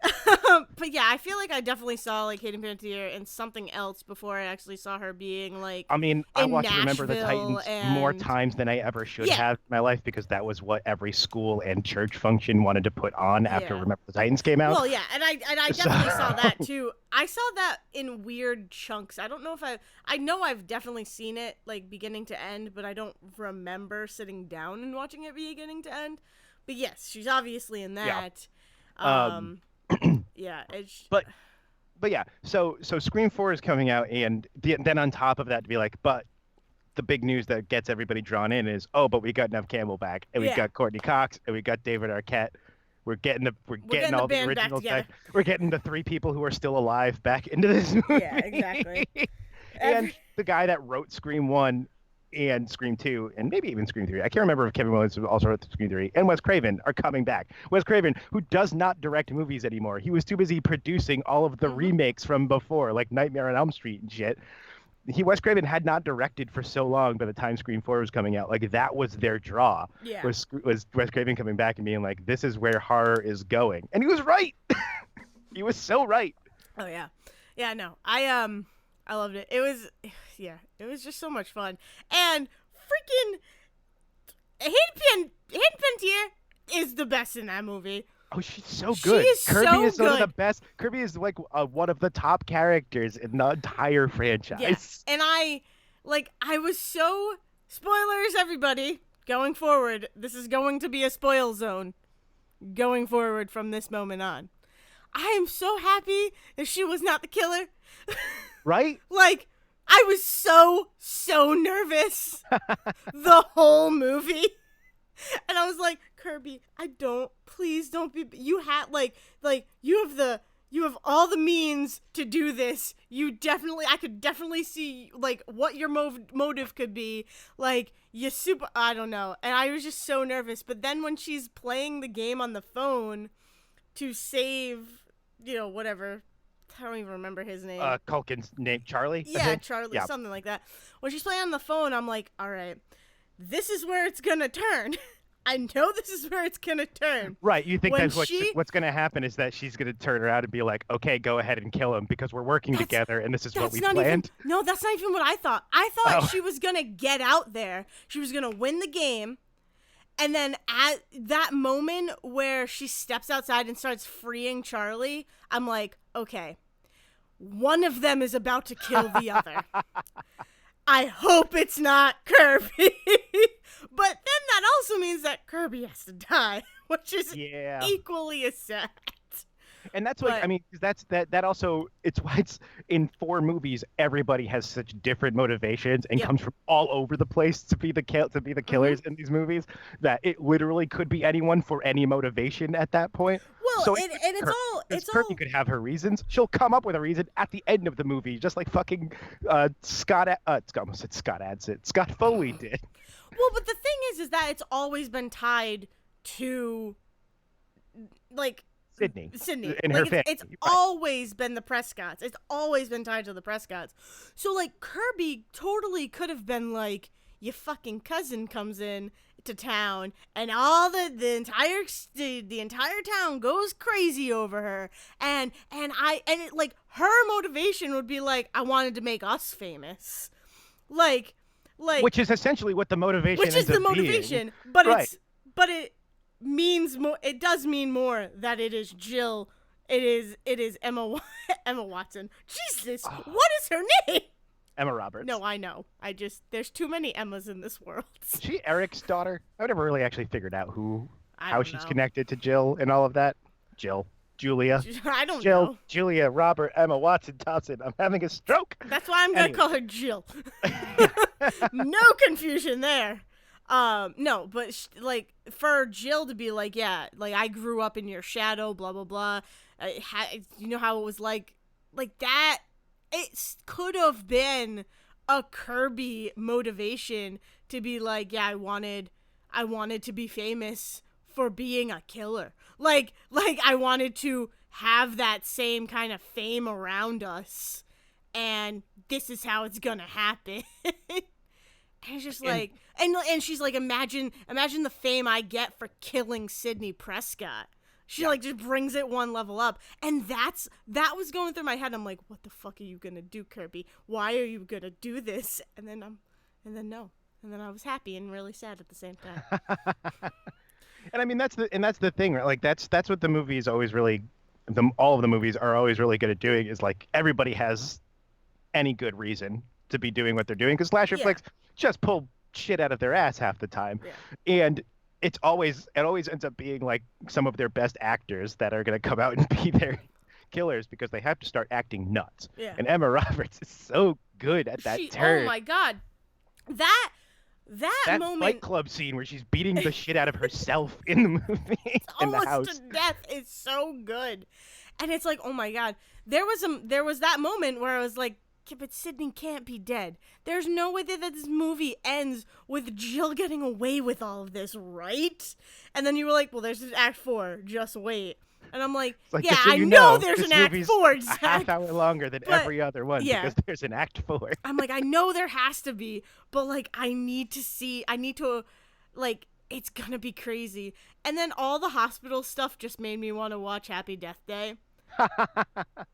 S2: But yeah, I feel like I definitely saw like Hayden Panettiere in something else before I actually saw her being like
S1: I mean, I
S2: in
S1: watched Remember the
S2: Nashville
S1: Titans more
S2: and
S1: times than I ever should
S2: yeah,
S1: have in my life, because that was what every school and church function wanted to put on after
S2: yeah.
S1: Remember the Titans came out.
S2: Well, yeah, and I
S1: So,
S2: definitely saw that too. I saw that in weird chunks. I don't know if I know I've definitely seen it like beginning to end, but I don't remember sitting down and watching it beginning to end. But yes, she's obviously in
S1: yeah.
S2: that.
S1: Um,
S2: Yeah, it's
S1: but yeah, so Scream 4 is coming out, and then on top of that, to be like, but the big news that gets everybody drawn in is, oh, but we got Nev Campbell back, and we
S2: yeah.
S1: got Courtney Cox, and we got David Arquette. We're getting
S2: Getting the
S1: all the
S2: band back
S1: originals
S2: together.
S1: back. We're getting the three people who are still alive back into this movie.
S2: Yeah, exactly.
S1: And the guy that wrote Scream 1 and Scream 2, and maybe even Scream 3. I can't remember if Kevin Williams also wrote Scream 3, and Wes Craven are coming back. Wes Craven, who does not direct movies anymore. He was too busy producing all of the remakes from before, like Nightmare on Elm Street and shit. Wes Craven had not directed for so long by the time Scream 4 was coming out. Like, that was their draw.
S2: Yeah.
S1: Was Wes Craven coming back and being like, this is where horror is going. And he was right. He was so right.
S2: Oh yeah. Yeah, no. I loved it. It was just so much fun. And freaking Hayden Panettiere is the best in that movie.
S1: Oh, she's so
S2: She
S1: good.
S2: is
S1: Kirby
S2: so
S1: is one of the
S2: good.
S1: best. Kirby is like one of the top characters in the entire
S2: Yeah.
S1: franchise.
S2: And I was so, spoilers, everybody. Going forward, this is going to be a spoil zone. Going forward from this moment on. I am so happy that she was not the killer.
S1: Right?
S2: Like, I was so nervous the whole movie. And I was like, Kirby, please don't be, you have all the means to do this. I could definitely see, like, what your motive could be. Like, I don't know. And I was just so nervous. But then when she's playing the game on the phone to save, whatever, I don't even remember his name.
S1: Culkin's name Charlie, I
S2: Yeah,
S1: think.
S2: Charlie,
S1: Yeah.
S2: something like that. When she's playing on the phone, I'm like, all right, this is where it's gonna turn. I know this is where it's gonna turn.
S1: Right. You think
S2: When
S1: that's what's going to happen is that she's going to turn around and be like, "Okay, go ahead and kill him because we're working
S2: that's
S1: together and this is what
S2: that's
S1: we
S2: not even
S1: planned."
S2: no, that's not even what I thought. I thought
S1: Oh.
S2: she was gonna get out there. She was gonna win the game. And then at that moment where she steps outside and starts freeing Charlie, I'm like, okay, one of them is about to kill the other. I hope it's not Kirby. But then that also means that Kirby has to die, which is
S1: Yeah.
S2: equally as sad.
S1: And that's like, I mean, 'cause that also, it's why it's in 4 movies everybody has such different motivations and
S2: Yep.
S1: comes from all over the place to be the killers in these movies, that it literally could be anyone for any motivation at that point.
S2: Well,
S1: So
S2: Kirby
S1: Kirby could have her reasons. She'll come up with a reason at the end of the movie, just like fucking almost said Scott Adsit, Scott Foley did.
S2: Well, but the thing is that it's always been tied to, like,
S1: Sydney
S2: like
S1: and her family.
S2: it's
S1: Right.
S2: always been the Prescotts. It's always been tied to the Prescotts. So, like, Kirby totally could have been like, your fucking cousin comes in to town and all the entire town goes crazy over her, and her motivation would be like, I wanted to make us famous, like
S1: Which is essentially what the motivation
S2: which is the motivation,
S1: being.
S2: but
S1: Right.
S2: it means more. It does mean more that it is Jill. It is Emma Watson. Jesus, what is her name?
S1: Emma Roberts.
S2: No, I know. There's too many Emmas in this world.
S1: Is she Eric's daughter? I've never really actually figured out how
S2: don't
S1: she's
S2: know.
S1: connected to Jill and all of that. Julia,
S2: I don't
S1: Jill,
S2: know.
S1: Julia, Robert, Emma Watson, Thompson. I'm having a stroke.
S2: That's why I'm gonna
S1: Anyway.
S2: call her Jill. No confusion there. No, but for Jill to be like, yeah, like, I grew up in your shadow, blah blah blah. You know how it was like that. It could have been a Kirby motivation to be like, yeah, I wanted to be famous for being a killer. Like I wanted to have that same kind of fame around us, and this is how it's gonna happen. And it's just like, and she's like, imagine the fame I get for killing Sidney Prescott. She like just brings it one level up, and that was going through my head. I'm like, what the fuck are you gonna do, Kirby? Why are you gonna do this? And then I was happy and really sad at the same time.
S1: And I mean that's the thing, right? Like that's what the movie is always really, all of the movies are always really good at doing, is like everybody has any good reason to be doing what they're doing, because slasher flicks just pull shit out of their ass half the time, and it always ends up being like some of their best actors that are going to come out and be their killers because they have to start acting nuts.
S2: Yeah.
S1: And Emma Roberts is so good at that turn.
S2: Oh my god, that moment,
S1: Fight Club scene where she's beating the shit out of herself in the movie in the house
S2: almost to death, is so good. And it's like, oh my god, there was that moment where I was like, yeah, but Sidney can't be dead. There's no way that this movie ends with Jill getting away with all of this, right? And then you were like, well, there's an Act 4, just wait. And I'm like, yeah,
S1: so
S2: I know there's an Act 4, Zach.
S1: a half hour longer than every other one, because there's an Act 4.
S2: I'm like, I know there has to be, but like, like, it's gonna be crazy. And then all the hospital stuff just made me want to watch Happy Death Day.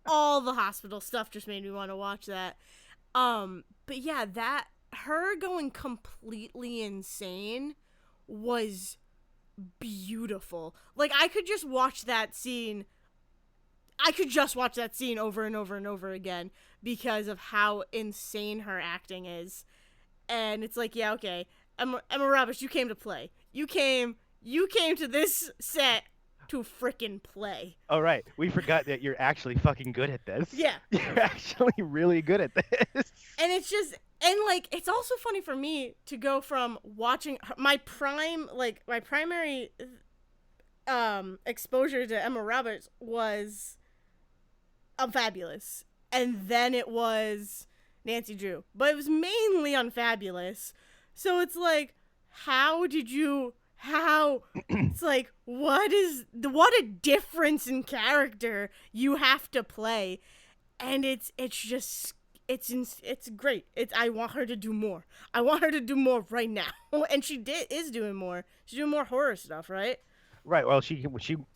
S2: All the hospital stuff just made me want to watch that. But yeah, that her going completely insane was beautiful. Like I could just watch that scene. I could just watch that scene over and over and over again because of how insane her acting is. And it's like, yeah, okay, Emma Roberts, you came to play. You came to this set to frickin' play.
S1: Oh, right. We forgot that you're actually fucking good at this.
S2: Yeah.
S1: You're actually really good at this.
S2: And it's just, and like, it's also funny for me to go from watching my primary exposure to Emma Roberts was Unfabulous. And then it was Nancy Drew. But it was mainly Unfabulous. So it's like, it's like what a difference in character you have to play, and it's great. I want her to do more. I want her to do more right now. And is doing more. She's doing more horror stuff, right?
S1: Right. Well, she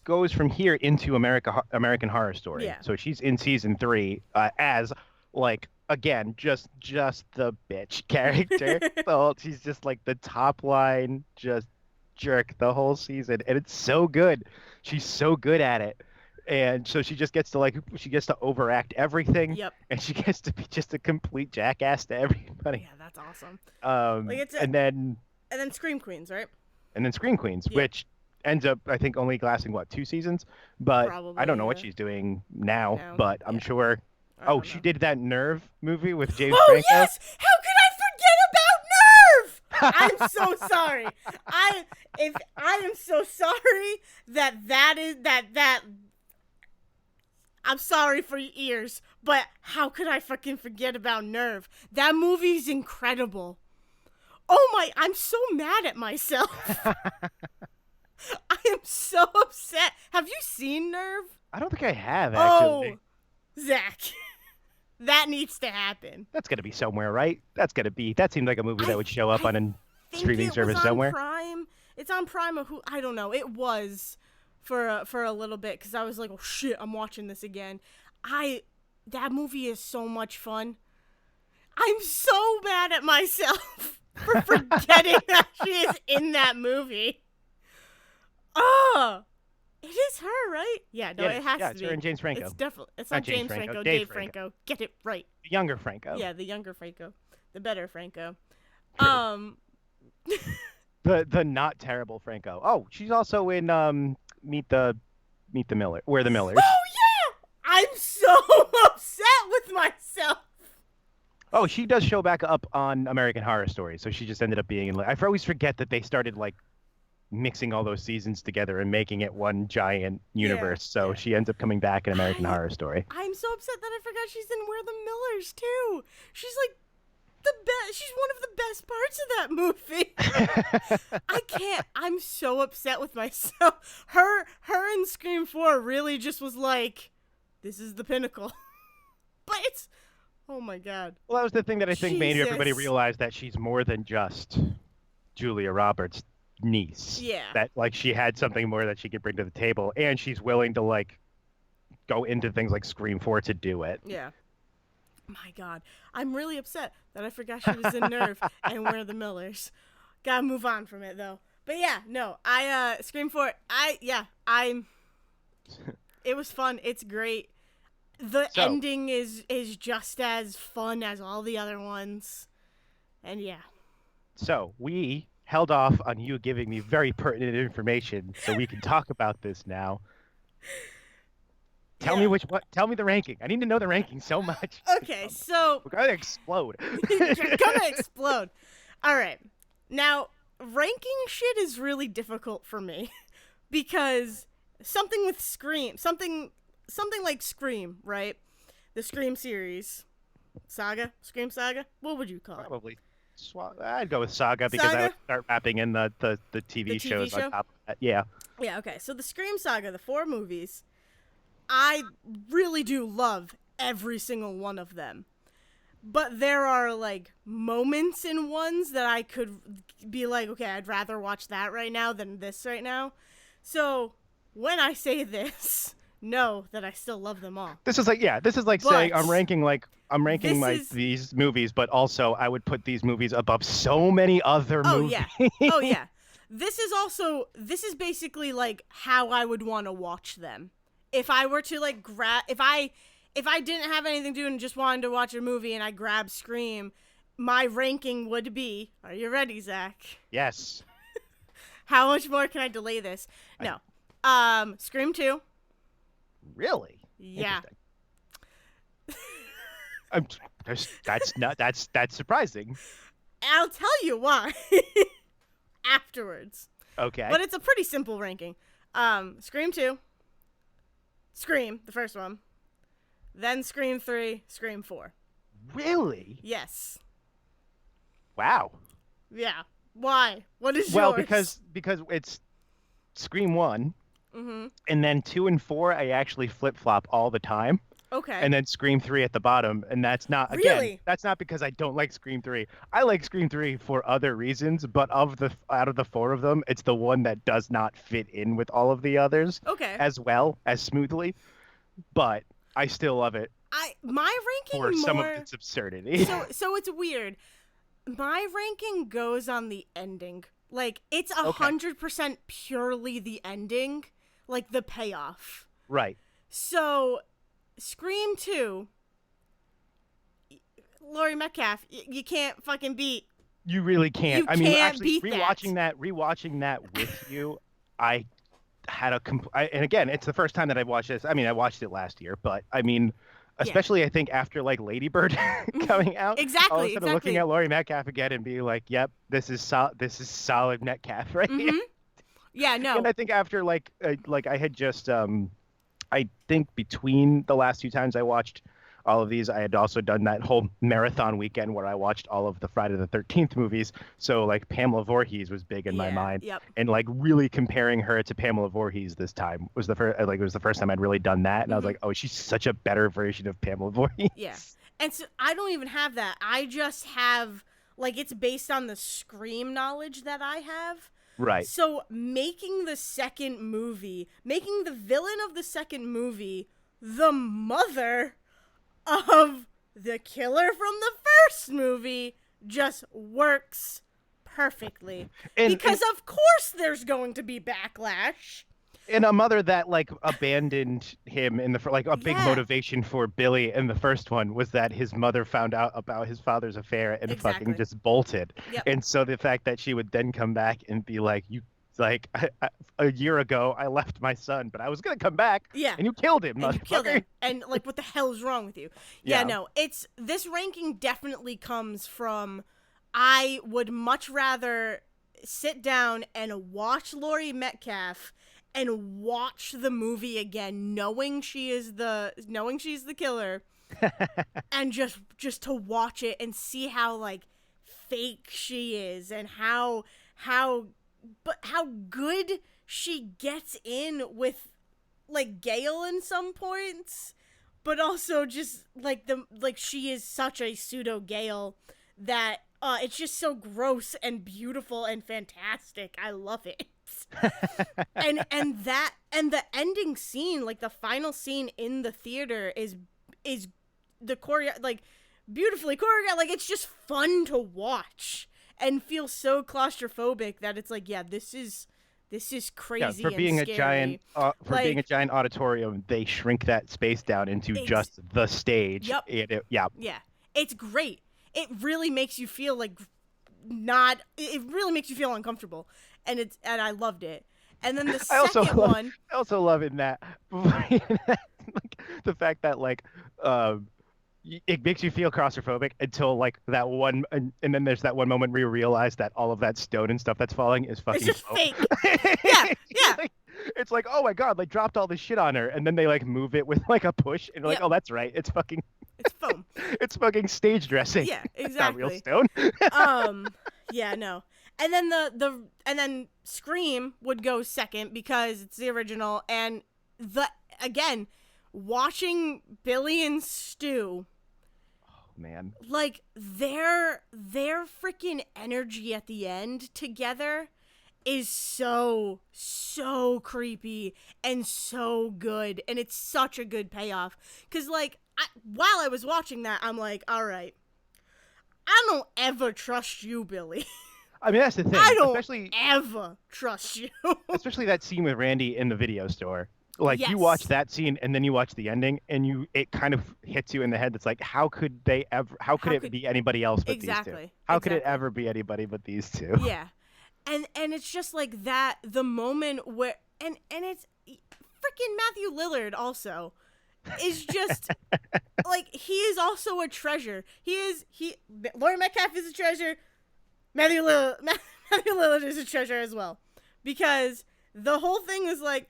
S1: goes from here into American Horror Story.
S2: Yeah.
S1: So she's in season 3 as like again just the bitch character. So she's just like the top line just jerk the whole season, and it's so good. She's so good at it. And so she just gets to overact everything.
S2: Yep.
S1: And she gets to be just a complete jackass to everybody.
S2: Yeah, that's awesome.
S1: And then
S2: Scream Queens, right?
S1: And then Scream Queens,
S2: Yep.
S1: which ends up, I think, only lasting, 2 seasons? But
S2: Probably,
S1: I don't know what
S2: yeah.
S1: she's doing now,
S2: Now,
S1: but I'm
S2: yeah.
S1: sure.
S2: I
S1: Oh,
S2: don't
S1: she
S2: know.
S1: did that Nerve movie with James
S2: Oh,
S1: Franco?
S2: yes! How could I forget about Nerve? I'm so sorry. I am so sorry that I'm sorry for your ears, but how could I fucking forget about Nerve? That movie's incredible. Oh my, I'm so mad at myself. I am so upset. Have you seen Nerve?
S1: I don't think I have, actually.
S2: Oh, Zach. That needs to happen.
S1: That's got to be somewhere, right? That seems like a movie that would show up on a streaming service somewhere.
S2: Prime. It's on Prime or I don't know. It was for a little bit because I was like, oh shit, I'm watching this again. That movie is so much fun. I'm so mad at myself for forgetting that she is in that movie. Oh, it is her, right? Yeah, no, it has to be.
S1: Yeah, it's her and James Franco.
S2: It's definitely. It's
S1: Not
S2: not James Franco. Dave Franco. Get it right.
S1: The younger Franco.
S2: Yeah, the younger Franco, the better Franco.
S1: True. The not terrible Franco. Oh, she's also in Meet the Miller. We're the Millers.
S2: Oh yeah, I'm so upset with myself.
S1: Oh, she does show back up on American Horror Story, so she just ended up being in. I always forget that they started mixing all those seasons together and making it one giant universe. So she ends up coming back in American Horror Story.
S2: I'm so upset that I forgot she's in We're the Millers too. She's like the best. She's one of the best parts of that movie. I can't. I'm so upset with myself. Her in Scream 4 really just was like, this is the pinnacle. But it's, oh my god.
S1: Well, that was the thing that I think made everybody
S2: Jesus.
S1: realize that she's more than just Julia Roberts' niece.
S2: Yeah.
S1: That she had something more that she could bring to the table, and she's willing to go into things like Scream 4 to do it.
S2: Yeah. My god. I'm really upset that I forgot she was in Nerve and We're the Millers. Gotta move on from it though. But yeah, no, Scream 4, it was fun. It's great. The ending is just as fun as all the other ones. And yeah.
S1: So we held off on you giving me very pertinent information so we can talk about this now. Tell me the ranking. I need to know the ranking so much.
S2: Okay, so
S1: we're gonna explode.
S2: You're gonna explode. All right. Now, ranking shit is really difficult for me because something with Scream, something like Scream, right? The Scream series, Scream Saga. What would you call it?
S1: Probably. I'd go with Saga because I would start wrapping in the TV shows
S2: show?
S1: on top of that. Yeah.
S2: Yeah. Okay. So the Scream Saga, the 4 movies. I really do love every single one of them. But there are moments in ones that I could be like, okay, I'd rather watch that right now than this right now. So when I say this, know that I still love them all.
S1: This is saying I'm ranking these movies, but also I would put these movies above so many other movies.
S2: Yeah. Oh yeah. this is basically like how I would want to watch them. If I were to like if I didn't have anything to do and just wanted to watch a movie and I grabbed Scream, my ranking would be, are you ready, Zach?
S1: Yes.
S2: How much more can I delay this? No. Scream 2.
S1: Really?
S2: Yeah.
S1: That's surprising.
S2: I'll tell you why afterwards.
S1: Okay.
S2: But it's a pretty simple ranking. Scream 2. Scream, the first one. Then Scream 3, Scream 4.
S1: Really?
S2: Yes.
S1: Wow.
S2: Yeah. Why? What is
S1: Well,
S2: yours?
S1: because it's Scream 1,
S2: Mm-hmm.
S1: and then 2 and 4 I actually flip-flop all the time.
S2: Okay.
S1: And then Scream 3 at the bottom, and that's not
S2: Really?
S1: that's not because I don't like Scream 3. I like Scream 3 for other reasons, but out of the 4 of them, it's the one that does not fit in with all of the others
S2: Okay.
S1: as well as smoothly. But I still love it
S2: My
S1: for
S2: ranking
S1: some of
S2: more
S1: its absurdity.
S2: so it's weird. My ranking goes on the ending. Like it's
S1: Okay.
S2: 100% purely the ending, like the payoff.
S1: Right.
S2: So Scream 2, Laurie Metcalf, you can't fucking beat.
S1: You really can't.
S2: You
S1: I mean,
S2: can't
S1: actually,
S2: beat
S1: rewatching that with you, I had and again, it's the first time that I've watched this. I mean, I watched it last year, but I mean, especially I think after like Lady Bird coming out, all of a sudden looking at Laurie Metcalf again and being like, "Yep, this is solid Metcalf right here."
S2: Yeah, no.
S1: And I think after like I had just I think between the last 2 times I watched all of these, I had also done that whole marathon weekend where I watched all of the Friday the 13th movies. So like Pamela Voorhees was big in my mind.
S2: Yep.
S1: And like really comparing her to Pamela Voorhees this time was the first, like it was the first time I'd really done that. And I was like, oh, she's such a better version of Pamela Voorhees.
S2: Yeah. And so I don't even have that. I just have, like, it's based on the Scream knowledge that I have.
S1: Right.
S2: So making the villain of the second movie the mother of the killer from the first movie just works perfectly. Because of course there's going to be backlash.
S1: And a mother that like abandoned him in the like a big motivation for Billy in the first one was that his mother found out about his father's affair and fucking just bolted.
S2: Yep.
S1: And so the fact that she would then come back and be like, you like a year ago I left my son, but I was gonna come back.
S2: Yeah.
S1: And you killed him,
S2: and
S1: motherfucker.
S2: You killed him. And like, what the hell is wrong with you? Yeah, no. This ranking definitely comes from, I would much rather sit down and watch Laurie Metcalf and watch the movie again, knowing she's the killer, and just to watch it and see how like fake she is and how good she gets in with like Gale in some points, but also just like she is such a pseudo Gale that it's just so gross and beautiful and fantastic. I love it. and the ending scene, like the final scene in the theater is the like beautifully choreographed. Like it's just fun to watch and feel so claustrophobic that it's like, yeah, this is crazy.
S1: For being
S2: and
S1: a
S2: scary.
S1: being a giant auditorium, they shrink that space down into just the stage.
S2: Yep.
S1: Yeah.
S2: It's great. It really makes you feel like it really makes you feel uncomfortable. And I loved it. And then the second one,
S1: I also love in that like, the fact that like it makes you feel claustrophobic until like that one, and then there's that one moment where you realize that all of that stone and stuff that's falling is fucking
S2: it's just fake. Yeah.
S1: It's like, oh my god, like dropped all this shit on her, and then they like move it with like a push, and like, oh, that's right, it's fucking.
S2: It's foam.
S1: It's fucking stage dressing.
S2: Yeah, exactly.
S1: Not real stone.
S2: Yeah, no. And then and then Scream would go second because it's the original, and again, watching Billy and Stu,
S1: oh man,
S2: like their freaking energy at the end together is so creepy and so good, and it's such a good payoff. Cause like while I was watching that, I'm like, all right, I don't ever trust you, Billy.
S1: I mean, that's the
S2: I
S1: thing,
S2: don't ever trust you.
S1: especially that scene with Randy in the video store. Like you watch
S2: Yes.
S1: that scene and then you watch the ending and it kind of hits you in the head. That's like, how could
S2: How
S1: it
S2: could
S1: be anybody else but these two?
S2: exactly.
S1: How could it
S2: Exactly.
S1: ever be anybody but these two?
S2: Yeah. And it's just like that the moment where and it's freaking Matthew Lillard also is just like he is also a treasure. He Laurie Metcalf is a treasure. Matthew Lillard is a treasure as well. Because the whole thing was like,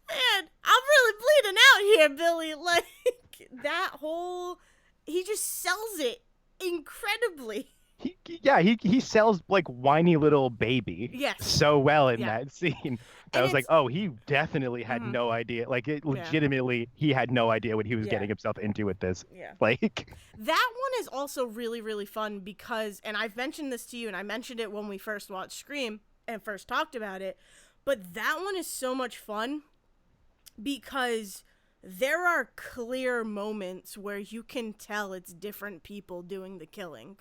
S2: man, I'm really bleeding out here, Billy. Like that whole he just sells it incredibly.
S1: He sells like whiny little baby
S2: Yes.
S1: so well in
S2: Yeah.
S1: that scene. I
S2: And
S1: was like,
S2: it's
S1: oh, he definitely had
S2: mhm.
S1: no idea. Like it
S2: Yeah.
S1: legitimately, he had no idea what he was
S2: Yeah.
S1: getting himself into with this.
S2: Yeah.
S1: Like,
S2: That one is also really, really fun because, and I've mentioned this to you, and I mentioned it when we first watched Scream and first talked about it, but that one is so much fun because there are clear moments where you can tell it's different people doing the killing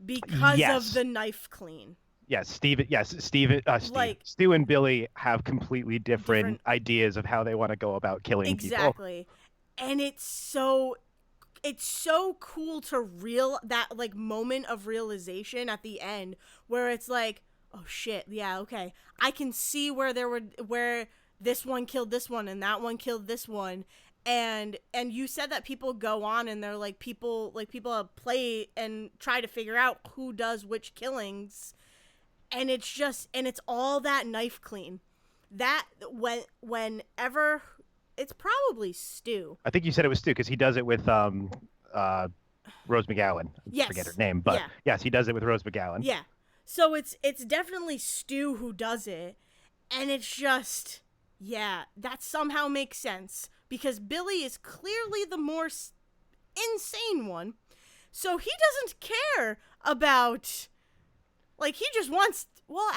S2: because of
S1: yes,
S2: the knife clean.
S1: Steve,
S2: Like,
S1: Stu and Billy have completely different
S2: different.
S1: ideas of how they want to go about killing people.
S2: Exactly. And it's so cool to real that like moment of realization at the end where it's like, oh shit, yeah, okay, I can see where this one killed this one and that one killed this one. And you said that people go on and they're like people play and try to figure out who does which killings, and it's all that knife clean that whenever it's probably Stu.
S1: I think you said it was Stu because he does it with uh Rose McGowan. I forget her
S2: Yes.
S1: name, but
S2: Yeah.
S1: yes, he does it with Rose McGowan.
S2: Yeah. So it's definitely Stu who does it, and it's just yeah, that somehow makes sense because Billy is clearly the more insane one. So he doesn't care about like he just wants well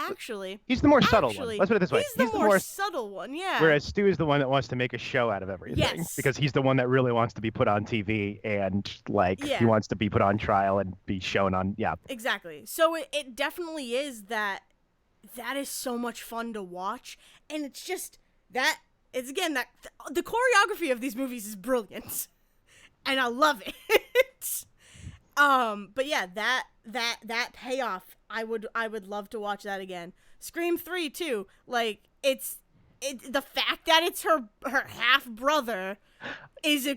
S1: He's the more subtle one.
S2: actually
S1: Let's put it this way.
S2: he's
S1: He's
S2: the
S1: the
S2: more
S1: more
S2: subtle one. Yeah.
S1: Whereas Stu is the one that wants to make a show out of everything
S2: Yes.
S1: because he's the one that really wants to be put on TV and like he
S2: Yeah.
S1: wants to be put on trial and be shown on. Yeah,
S2: Exactly. So it definitely is that is so much fun to watch, and it's just that it's again that the choreography of these movies is brilliant and I love it. But yeah, that payoff, I would love to watch that again. Scream 3 too, like it's the fact that it's her half brother is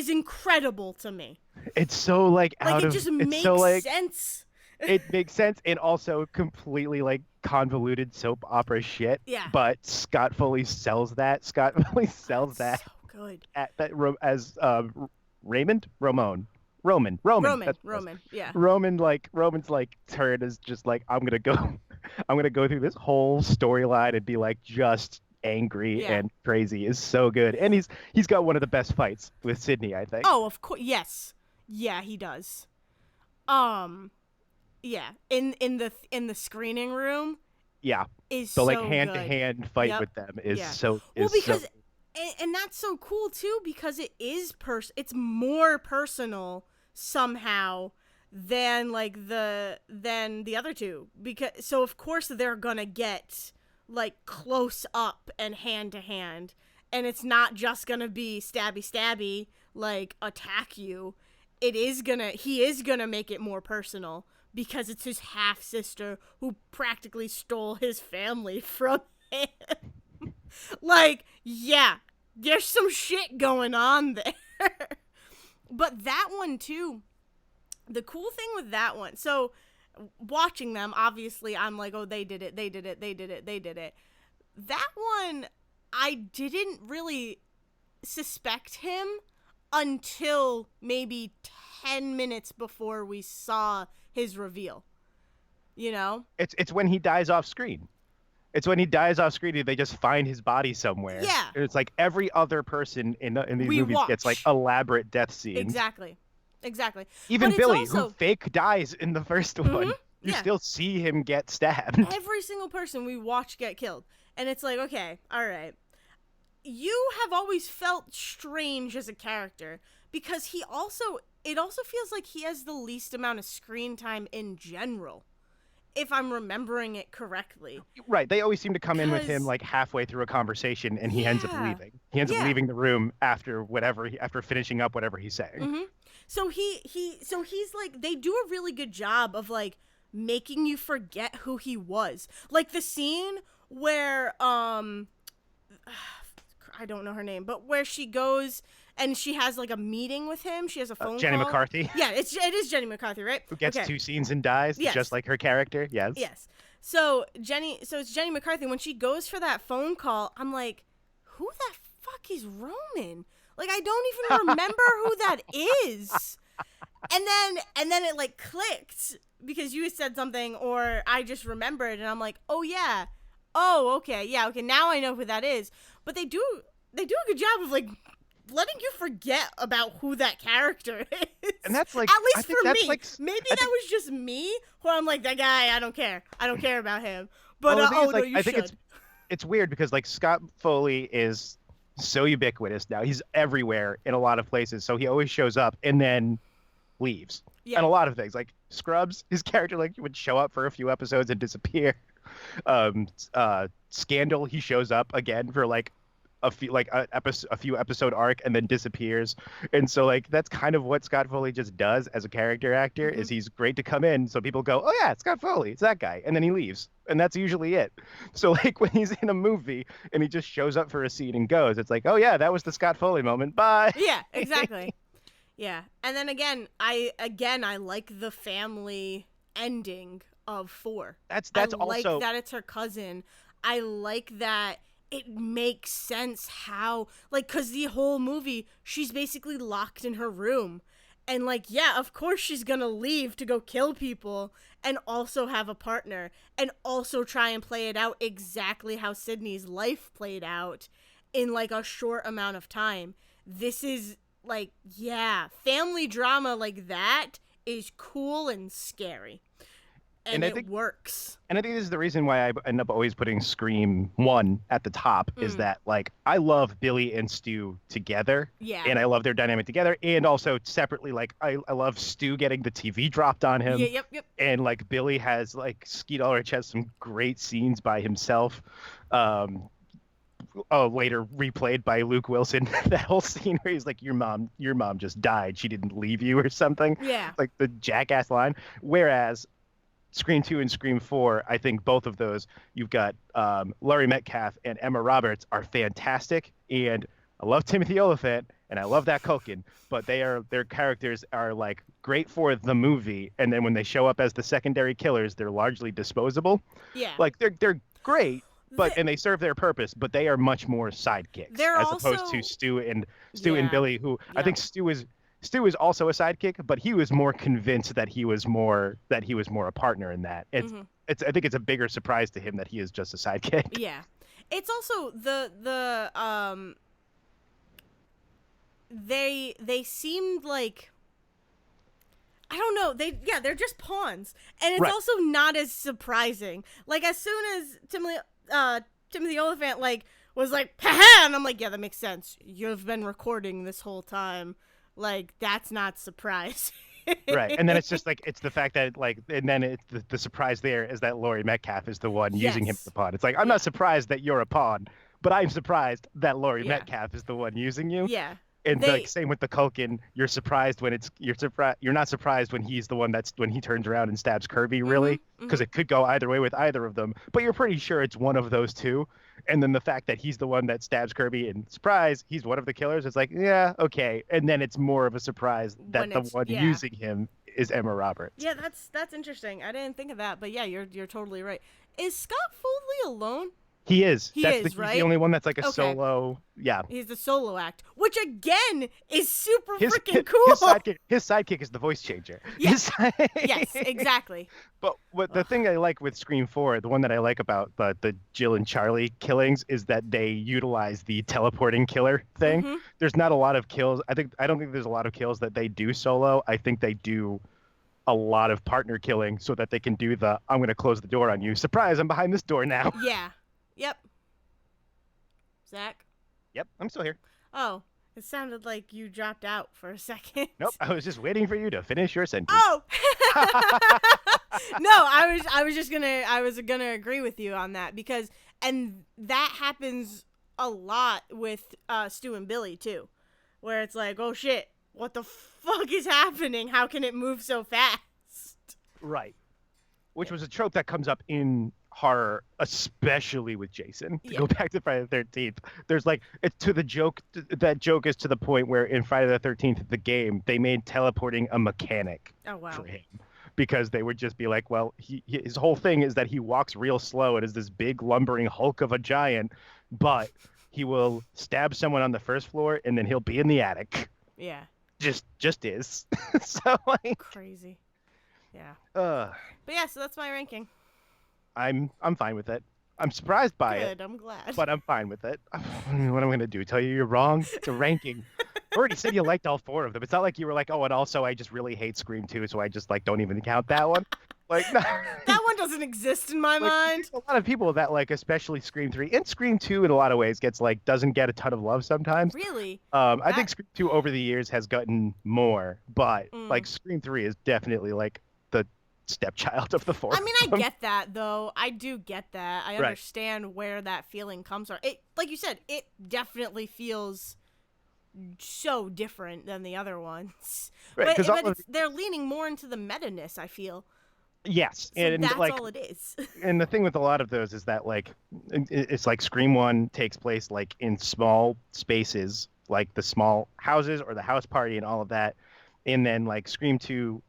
S2: incredible to me.
S1: it's so like
S2: Like
S1: out
S2: it
S1: of
S2: just
S1: it's so
S2: makes
S1: like
S2: sense.
S1: it makes sense and also completely like convoluted soap opera shit.
S2: Yeah.
S1: But Scott Foley sells that. Scott Foley sells
S2: It's
S1: that
S2: so good.
S1: at that as Raymond Roman. That's what it was.
S2: Roman, yeah.
S1: Roman's like turn is just like I'm gonna go through this whole storyline and be like just angry
S2: Yeah.
S1: and crazy is so good. And he's got one of the best fights with Sydney, I think.
S2: Oh, of course, yes. Yeah, he does. Um, yeah. In the screening room
S1: Yeah.
S2: is
S1: The like
S2: so
S1: hand to
S2: good.
S1: hand fight
S2: Yep.
S1: with them is
S2: Yeah.
S1: so
S2: Well,
S1: is so
S2: because and that's so cool too because it is it's more personal somehow than like than the other two, because so of course they're gonna get like close up and hand to hand, and it's not just gonna be stabby like attack you. He is gonna make it more personal because it's his half sister who practically stole his family from him. Like, yeah, there's some shit going on there. But that one too, the cool thing with that one, so watching them, obviously I'm like, oh, they did it. That one, I didn't really suspect him until maybe 10 minutes before we saw his reveal. You know?
S1: it's when he dies off screen. It's when he dies off screen, they just find his body somewhere.
S2: Yeah.
S1: And it's like every other person in these
S2: We
S1: movies gets like
S2: watch.
S1: elaborate death scenes.
S2: Exactly.
S1: Even
S2: But it's
S1: Billy,
S2: also,
S1: who fake dies in the first one, you
S2: yeah.
S1: still see him get stabbed.
S2: Every single person we watch get killed. And it's like, okay, all right. You have always felt strange as a character because it also feels like he has the least amount of screen time in general. if I'm remembering it correctly.
S1: Right. They always seem to come in with him
S2: Cause
S1: like halfway through a conversation and he ends up
S2: yeah,
S1: leaving. He ends up
S2: yeah.
S1: leaving the room after after finishing up whatever he's saying.
S2: Mm-hmm. So he's like, they do a really good job of like making you forget who he was. Like the scene where I don't know her name, but where she goes and she has like a meeting with him. She has a phone
S1: Jenny
S2: call.
S1: McCarthy,
S2: Yeah, it is Jenny McCarthy, right?
S1: who gets
S2: Okay.
S1: two scenes and dies,
S2: Yes.
S1: just like her character. Yes.
S2: Yes. So it's Jenny McCarthy. When she goes for that phone call, I'm like, who the fuck is Roman? Like, I don't even remember who that is. And then it like clicked because you said something or I just remembered and I'm like, oh yeah. Oh, okay. Yeah, okay. Now I know who that is. But they do a good job of like letting you forget about who that character is.
S1: And that's like,
S2: at
S1: I
S2: least
S1: think
S2: for
S1: that's
S2: me.
S1: like,
S2: Maybe
S1: I
S2: that
S1: think,
S2: was just me, where I'm like, that guy, I don't care. I don't care about him. But
S1: well, the thing is,
S2: no,
S1: like,
S2: you
S1: I think
S2: should.
S1: it's weird because like Scott Foley is so ubiquitous now. He's everywhere in a lot of places, so he always shows up and then leaves.
S2: Yeah.
S1: And a lot of things like Scrubs, his character like would show up for a few episodes and disappear. Scandal, he shows up again for like a few episode arc and then disappears. And so like that's kind of what Scott Foley just does as a character actor
S2: Mm-hmm.
S1: is he's great to come in so people go, oh yeah, it's Scott Foley, it's that guy, and then he leaves, and that's usually it. So like when he's in a movie and he just shows up for a scene and goes, it's like, oh yeah, that was the Scott Foley moment, bye.
S2: Yeah, exactly. Yeah. And then I like the family ending of 4.
S1: that's
S2: I
S1: also
S2: like that it's her cousin. I like that it makes sense how, like, because the whole movie, she's basically locked in her room. And, like, yeah, of course she's gonna leave to go kill people and also have a partner and also try and play it out exactly how Sydney's life played out in, like, a short amount of time. This is, like, yeah, family drama like that is cool and scary. And
S1: I
S2: it
S1: think
S2: works.
S1: And I think this is the reason why I end up always putting Scream 1 at the top is that, like, I love Billy and Stu together.
S2: Yeah.
S1: And I love their dynamic together. And also separately, like, I love Stu getting the TV dropped on him.
S2: Yeah, yep.
S1: And, like, Billy has, like, Skeet Ulrich has some great scenes by himself. Later replayed by Luke Wilson, that whole scene where he's like, your mom just died. She didn't leave you or something.
S2: Yeah.
S1: Like the jackass line. Whereas Scream 2 and Scream 4, I think both of those, you've got Laurie Metcalf and Emma Roberts are fantastic. And I love Timothy Olyphant and I love that Culkin, but their characters are like great for the movie. And then when they show up as the secondary killers, they're largely disposable.
S2: Yeah.
S1: Like they're great, and they serve their purpose, but they are much more sidekicks as opposed to Stu and Billy, who I think Stu is also a sidekick, but he was more convinced that he was more a partner in that. I think it's a bigger surprise to him that he is just a sidekick.
S2: Yeah. It's also they seemed like, I don't know, they're just pawns. And it's also not as surprising. Like as soon as Timothy Olyphant like was like, haha, and I'm like, yeah, that makes sense. You've been recording this whole time. Like, that's not surprise.
S1: Right. And then it's just like, it's the fact that like, and then it's the surprise there is that Laurie Metcalf is the one using him as a pawn. It's like, I'm not surprised that you're a pawn, but I'm surprised that Laurie Metcalf is the one using you.
S2: Yeah.
S1: And like same with the Culkin, you're not surprised when he's the one when he turns around and stabs Kirby, really, because it could go either way with either of them, but you're pretty sure it's one of those two. And then the fact that he's the one that stabs Kirby and surprise, he's one of the killers, it's like, yeah, okay. And then it's more of a surprise that the one using him is Emma Roberts.
S2: Yeah, that's interesting. I didn't think of that, but yeah, you're totally right. Is Scott Foley alone?
S1: He is.
S2: He's
S1: the only one that's like a solo. Yeah.
S2: He's the solo act, which again is super freaking cool.
S1: His sidekick is the voice changer.
S2: Yes, yes, exactly.
S1: But the thing I like with Scream 4, the one that I like about the Jill and Charlie killings is that they utilize the teleporting killer thing. There's not a lot of kills. I don't think there's a lot of kills that they do solo. I think they do a lot of partner killing so that they can do I'm going to close the door on you. Surprise, I'm behind this door now.
S2: Yeah. Yep. Zach?
S1: Yep, I'm still here.
S2: Oh, it sounded like you dropped out for a second.
S1: Nope, I was just waiting for you to finish your sentence.
S2: Oh! No, I was gonna agree with you on that because and that happens a lot with Stu and Billy too, where it's like, oh shit, what the fuck is happening? How can it move so fast?
S1: Right. Which
S2: Yeah.
S1: was a trope that comes up in horror, especially with Jason. To
S2: Yeah.
S1: go back to Friday the 13th, there's like it's to the joke. That joke is to the point where in Friday the 13th, the game, they made teleporting a mechanic
S2: Oh
S1: for
S2: wow.
S1: him because they would just be like, well, his whole thing is that he walks real slow and is this big lumbering hulk of a giant, but he will stab someone on the first floor and then he'll be in the attic.
S2: Yeah.
S1: Just is. So like,
S2: Crazy. Yeah.
S1: uh,
S2: But yeah, so that's my ranking.
S1: I'm fine with it. I'm surprised by it,
S2: Good. I'm glad.
S1: but I'm fine with it. I mean, what am I going to do? Tell you you're wrong? It's a ranking. You already said you liked all four of them. It's not like you were like, oh, and also I just really hate Scream 2, so I just like don't even count that one. Like, no.
S2: That one doesn't exist in my
S1: Like,
S2: mind.
S1: there's a lot of people that like, especially Scream 3 and Scream 2 in a lot of ways gets like doesn't get a ton of love sometimes.
S2: Really?
S1: I
S2: That.
S1: think Scream 2 over the years has gotten more, but like
S2: Mm.
S1: Scream 3 is definitely like the stepchild of the four
S2: I mean, I
S1: of them.
S2: get that though. I do get that. I
S1: Right.
S2: understand where that feeling comes from. It, like you said, it definitely feels so different than the other ones.
S1: Right,
S2: But
S1: because
S2: but it's, they're leaning more into the meta-ness, I feel.
S1: yes,
S2: So
S1: and
S2: that's
S1: like
S2: all it is.
S1: and the thing with a lot of those is that like it's like Scream 1 takes place like in small spaces, like the small houses or the house party and all of that, and then like Scream 2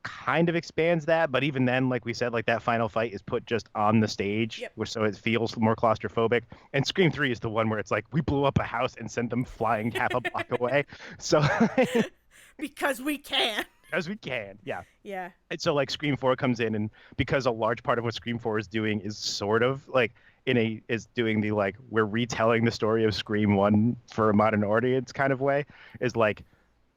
S1: kind of expands that, but even then, like we said, like that final fight is put just on the stage,
S2: Yep.
S1: which so it feels more claustrophobic. And Scream 3 is the one where it's like we blew up a house and sent them flying half a block away, so
S2: Because we can.
S1: as we can, yeah.
S2: Yeah.
S1: And so like Scream 4 comes in, and because a large part of what Scream 4 is doing is sort of like is doing the like we're retelling the story of Scream 1 for a modern audience kind of way, is like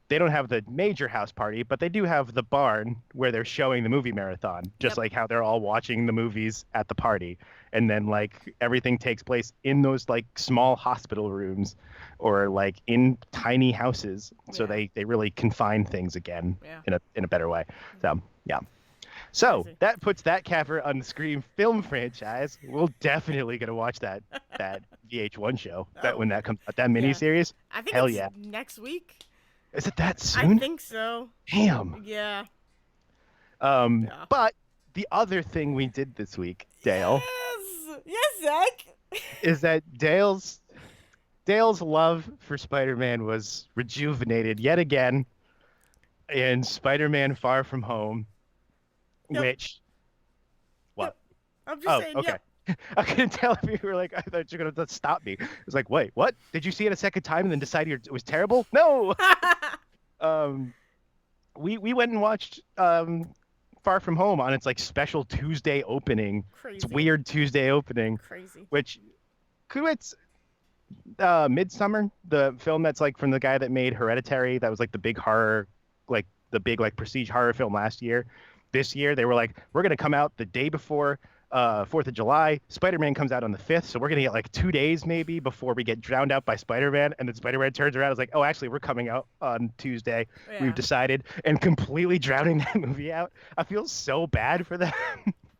S1: they don't have the major house party, but they do have the barn where they're showing the movie marathon, just
S2: Yep.
S1: like how they're all watching the movies at the party. And then like everything takes place in those like small hospital rooms or like in tiny houses. So
S2: Yeah.
S1: they really confine things again
S2: Yeah.
S1: in a better way. So yeah. So
S2: Crazy.
S1: that puts that capper on the Scream film franchise. We're definitely gonna watch that VH1 show that
S2: Oh.
S1: when that comes out, that
S2: Yeah.
S1: miniseries.
S2: I think
S1: Hell
S2: it's
S1: yeah.
S2: next week.
S1: Is it that
S2: I
S1: soon?
S2: think so.
S1: Damn.
S2: Yeah. Yeah.
S1: But the other thing we did this week, Dale,
S2: Yes. Yes, Zach.
S1: is that Dale's love for Spider-Man was rejuvenated yet again in Spider-Man Far From Home,
S2: Yep.
S1: which what?
S2: Yep. I'm just
S1: Oh,
S2: saying.
S1: okay. I couldn't tell if you were like, I thought you were gonna stop me. I was like, wait, what? Did you see it a second time and then decide it was terrible? No.
S2: Yep.
S1: Um, we went and watched Far From Home on its like special Tuesday opening.
S2: Crazy.
S1: It's weird Tuesday opening,
S2: Crazy.
S1: which it's Midsummer, the film that's like from the guy that made Hereditary, that was like the big horror, like the big like prestige horror film last year. This year they were like, we're gonna come out the day before 4th of July. Spider-Man comes out on the 5th, so we're gonna get like 2 days maybe before we get drowned out by Spider-Man. And then Spider-Man turns around and is like, oh, actually, we're coming out on Tuesday.
S2: Yeah.
S1: We've decided, and completely drowning that movie out. I feel so bad for them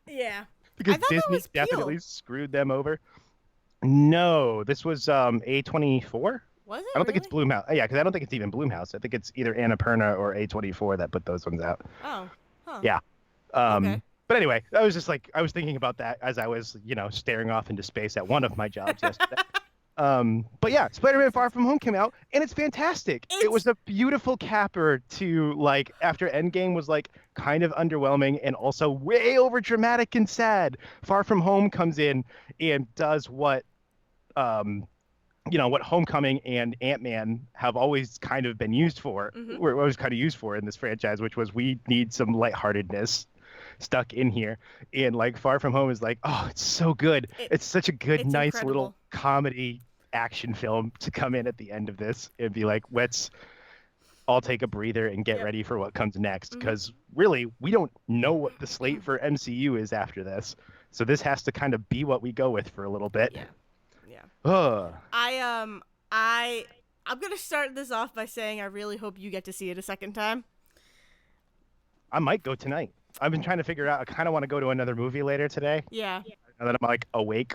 S2: Yeah.
S1: because
S2: I thought that
S1: Disney
S2: was
S1: definitely
S2: Peele.
S1: screwed them over. No, this was A24.
S2: Was it
S1: I don't think it's
S2: really?
S1: Bloomhouse. Yeah, because I don't think it's even Bloomhouse. I think it's either Annapurna or A24 that put those ones out.
S2: Oh. Huh.
S1: Yeah.
S2: Okay.
S1: But anyway, I was just like, I was thinking about that as I was, staring off into space at one of my jobs yesterday. But yeah, Spider-Man Far From Home came out, and it's fantastic. It
S2: It's-
S1: was a beautiful capper to like after Endgame was like kind of underwhelming and also way over dramatic and sad. Far From Home comes in and does what what Homecoming and Ant-Man have always kind of been used for.
S2: Mhm.
S1: Were always kind of used for in this franchise, which was we need some lightheartedness stuck in here. And like Far From Home is like, oh, it's so good. It's such a good,
S2: it's
S1: nice
S2: incredible.
S1: little comedy action film to come in at the end of this and be like, let's all take a breather and get
S2: Yep.
S1: ready for what comes next.
S2: Mhm.
S1: Because really, we don't know what the slate for MCU is after this. So this has to kind of be what we go with for a little bit.
S2: Yeah. Yeah.
S1: Ugh.
S2: I'm gonna start this off by saying I really hope you get to see it a second time.
S1: I might go tonight. I've been trying to figure out. I kind of want to go to another movie later today.
S2: Yeah.
S1: Now that I'm like awake.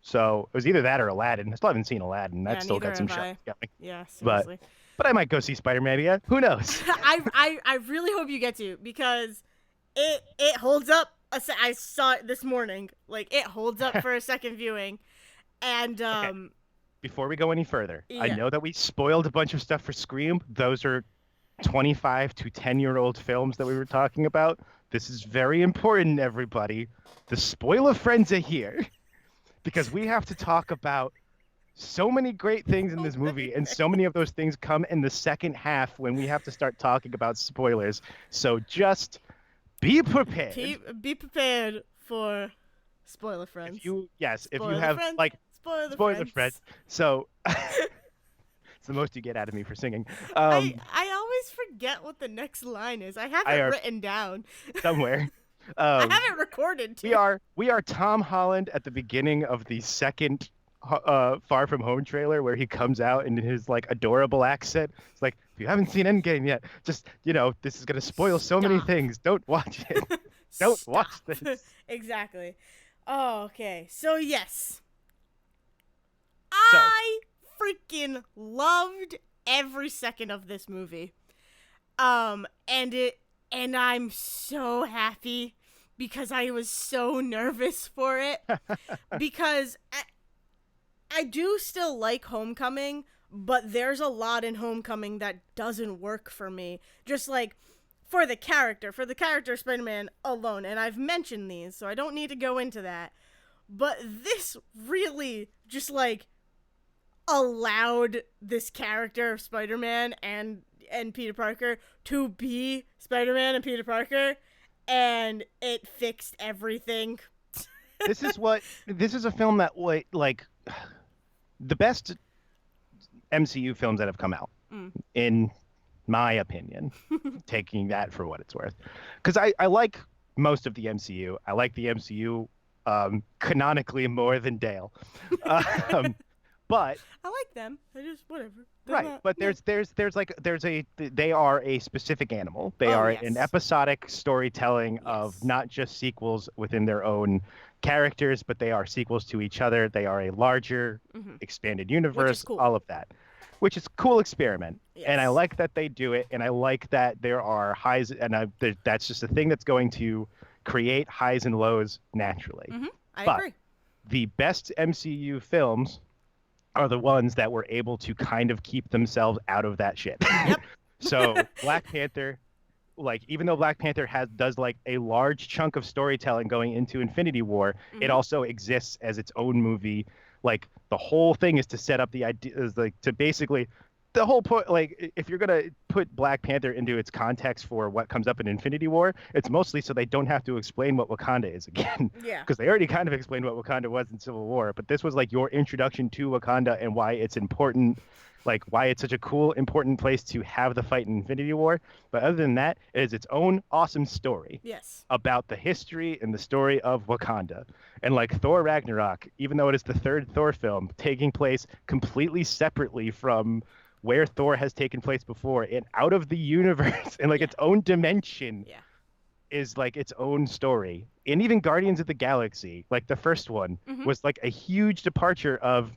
S1: So it was either that or Aladdin. I still haven't seen Aladdin.
S2: Yeah,
S1: That's still
S2: neither
S1: got some
S2: have
S1: shows
S2: I.
S1: going.
S2: Yeah,
S1: But
S2: seriously.
S1: but I might go see Spider-Man again. Who knows?
S2: I really hope you get to, because it holds up. I saw it this morning. Like, it holds up for a second viewing. And
S1: Okay. Before we go any further, I
S2: yeah.
S1: know that we spoiled a bunch of stuff for Scream. Those are 25 to 10-year-old films that we were talking about. This is very important, everybody. The spoiler friends are here because we have to talk about so many great things in
S2: So
S1: this
S2: many
S1: movie, and
S2: things.
S1: so many of those things come in the second half when we have to start talking about spoilers. So just be prepared.
S2: Be prepared for spoiler
S1: If
S2: friends.
S1: you, yes, if you
S2: Spoiler
S1: have
S2: friends.
S1: like
S2: Spoiler
S1: spoiler friends.
S2: friends.
S1: So it's the most you get out of me for singing.
S2: I always forget what the next line is. I have
S1: I
S2: it
S1: are
S2: written down.
S1: somewhere.
S2: I
S1: Um,
S2: have it recorded
S1: we
S2: too.
S1: are we are Tom Holland at the beginning of the second Far From Home trailer where he comes out in his like adorable accent. It's like, if you haven't seen Endgame yet, just this is gonna spoil so many
S2: Stop.
S1: things. Don't watch it. Don't watch
S2: Stop.
S1: this.
S2: Exactly. Oh, okay. So yes,
S1: So
S2: I freaking loved every second of this movie. And I'm so happy because I was so nervous for it, because I do still like Homecoming, but there's a lot in Homecoming that doesn't work for me. Just like for the character Spider-Man alone, and I've mentioned these, so I don't need to go into that. But this really just like allowed this character of Spider-Man and Peter Parker to be Spider-Man and Peter Parker, and it fixed everything.
S1: this is a film that like the best MCU films that have come out,
S2: Mm.
S1: in my opinion, taking that for what it's worth. Because I like most of the MCU. I like the MCU canonically more than Dale. Um, but
S2: I like them. I just whatever. They're
S1: right,
S2: not,
S1: but
S2: yeah.
S1: there's a they are a specific animal. They
S2: Oh
S1: are an
S2: yes.
S1: episodic storytelling of
S2: Yes.
S1: not just sequels within their own characters, but they are sequels to each other. They are a larger
S2: Mm-hmm.
S1: expanded
S2: Which is
S1: universe,
S2: cool.
S1: all of that, which is a cool experiment. And I
S2: Yes.
S1: like that they do it, and I like that there are highs, and that's just a thing that's going to create highs and lows naturally.
S2: Mm-hmm. I
S1: But
S2: agree.
S1: the best MCU films are the ones that were able to kind of keep themselves out of that shit.
S2: Yep.
S1: So Black Panther, like, even though Black Panther does like a large chunk of storytelling going into Infinity War, it
S2: Mm-hmm.
S1: also exists as its own movie. Like, the whole thing is to set up the idea, is like to basically the whole point. Like, if you're gonna put Black Panther into its context for what comes up in Infinity War, it's mostly so they don't have to explain what Wakanda is again,
S2: Yeah.
S1: because they already kind of explained what Wakanda was in Civil War. But this was like your introduction to Wakanda and why it's important, like why it's such a cool, important place to have the fight in Infinity War. But other than that, it is its own awesome story
S2: Yes.
S1: about the history and the story of Wakanda. And like Thor Ragnarok, even though it is the third Thor film, taking place completely separately from where Thor has taken place before and out of the universe in like
S2: Yeah.
S1: its own dimension,
S2: Yeah.
S1: is like its own story. And even Guardians of the Galaxy, like the first one,
S2: Mm-hmm.
S1: was like a huge departure of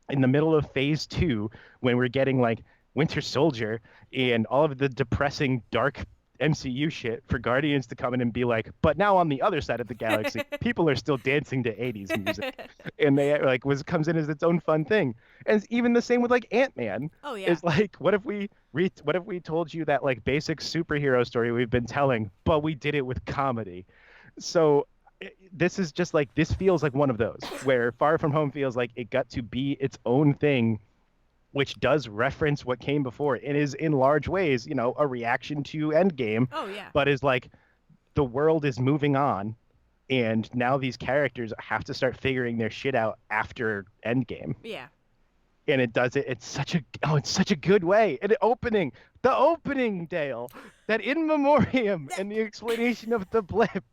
S1: in the middle of phase 2, when we're getting like Winter Soldier and all of the depressing dark MCU shit, for Guardians to come in and be like, but now on the other side of the galaxy, people are still dancing to 80s music. And they like comes in as its own fun thing. And it's even the same with like Ant-Man.
S2: Oh yeah.
S1: Is like, what if we told you that like basic superhero story we've been telling, but we did it with comedy? So this is just like, this feels like one of those where Far From Home feels like it got to be its own thing, which does reference what came before and is in large ways, a reaction to Endgame,
S2: Oh yeah.
S1: but is like, the world is moving on, and now these characters have to start figuring their shit out after Endgame.
S2: Yeah.
S1: And it does it. It's such a good way. And the opening, Dale, that in memoriam and the explanation of the blip.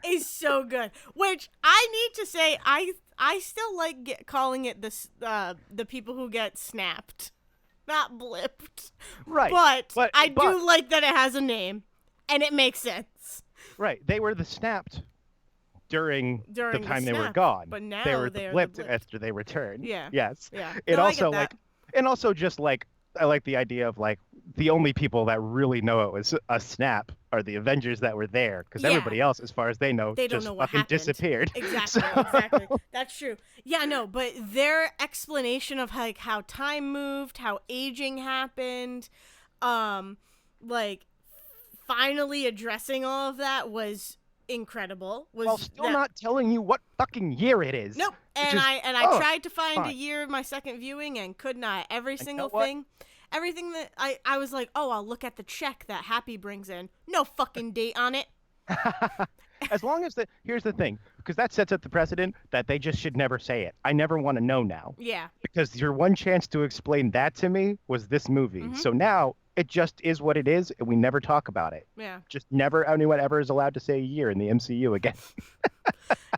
S2: Is so good. Which I need to say, I still like calling it the people who get snapped, not blipped.
S1: Right.
S2: But I
S1: But
S2: do like that it has a name, and it makes sense.
S1: Right. They were the snapped during the
S2: during the
S1: time they were
S2: snap,
S1: gone.
S2: but
S1: They
S2: now
S1: were the
S2: they are the
S1: blipped
S2: blipped.
S1: after they returned.
S2: Yeah,
S1: Yes.
S2: yeah.
S1: It
S2: No, I
S1: also
S2: get that.
S1: like and also just like I like the idea of like the only people that really know it was a snap are the Avengers that were there because
S2: Yeah,
S1: everybody else, as far as they know,
S2: they don't
S1: just
S2: know what
S1: fucking
S2: happened.
S1: disappeared. So
S2: Exactly, exactly. That's true. Yeah, no, but their explanation of like how time moved, how aging happened, um, like finally addressing all of that was incredible.
S1: while
S2: Was
S1: still
S2: that
S1: not telling you what fucking year it is,
S2: nope.
S1: which
S2: And
S1: is
S2: I
S1: oh
S2: tried to find a
S1: fine.
S2: year of my second viewing and could not. Every
S1: And you know
S2: single
S1: what?
S2: thing, everything that I was like, oh, I'll look at the check that Happy brings in. No fucking date on it.
S1: As long as the here's the thing, because that sets up the precedent that they just should never say it. I never want to know now.
S2: Yeah.
S1: Because your one chance to explain that to me was this movie.
S2: Mhm.
S1: So now it just is what it is, and we never talk about it.
S2: Yeah.
S1: Just never anyone ever is allowed to say a year in the MCU again.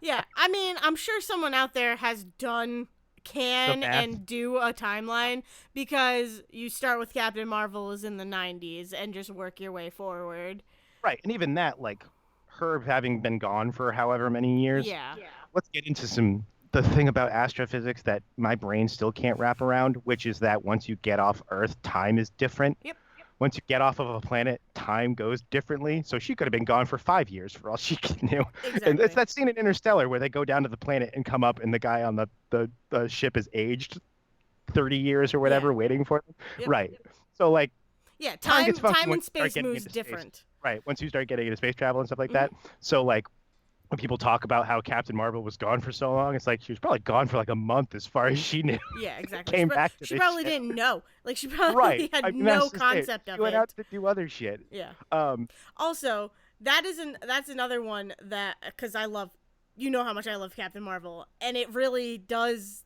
S2: Yeah. I mean, I'm sure someone out there has
S1: The
S2: can
S1: math.
S2: and do a timeline because you start with Captain Marvel is in the 90s and just work your way forward.
S1: Right. And even that, like her having been gone for however many years,
S2: Yeah.
S1: let's get into some the thing about astrophysics that my brain still can't wrap around, which is that once you get off Earth, time is different.
S2: Yep.
S1: Once you get off of a planet, time goes differently. So she could have been gone for 5 years for all she knew. And it's
S2: Exactly.
S1: that scene in Interstellar where they go down to the planet and come up, and the guy on the ship is aged 30 years or
S2: Yeah.
S1: whatever, waiting for them.
S2: Yep.
S1: Right. So like
S2: Yeah,
S1: time gets funky
S2: time
S1: once
S2: and
S1: you start
S2: space
S1: getting
S2: moves
S1: into space.
S2: different.
S1: Right. Once you start getting into space travel and stuff like
S2: Mhm.
S1: that. So like when people talk about how Captain Marvel was gone for so long, it's like she was probably gone for like a month as far as she knew.
S2: Yeah, exactly.
S1: Came back to
S2: She
S1: this
S2: probably
S1: ship.
S2: didn't know. Like she
S1: Right.
S2: probably
S1: I
S2: had
S1: mean, that's
S2: no
S1: just it.
S2: concept
S1: She
S2: of
S1: went out
S2: it.
S1: to do other shit.
S2: Yeah.
S1: Um,
S2: Also, that's another one that cuz I love you know how much I love Captain Marvel and it really does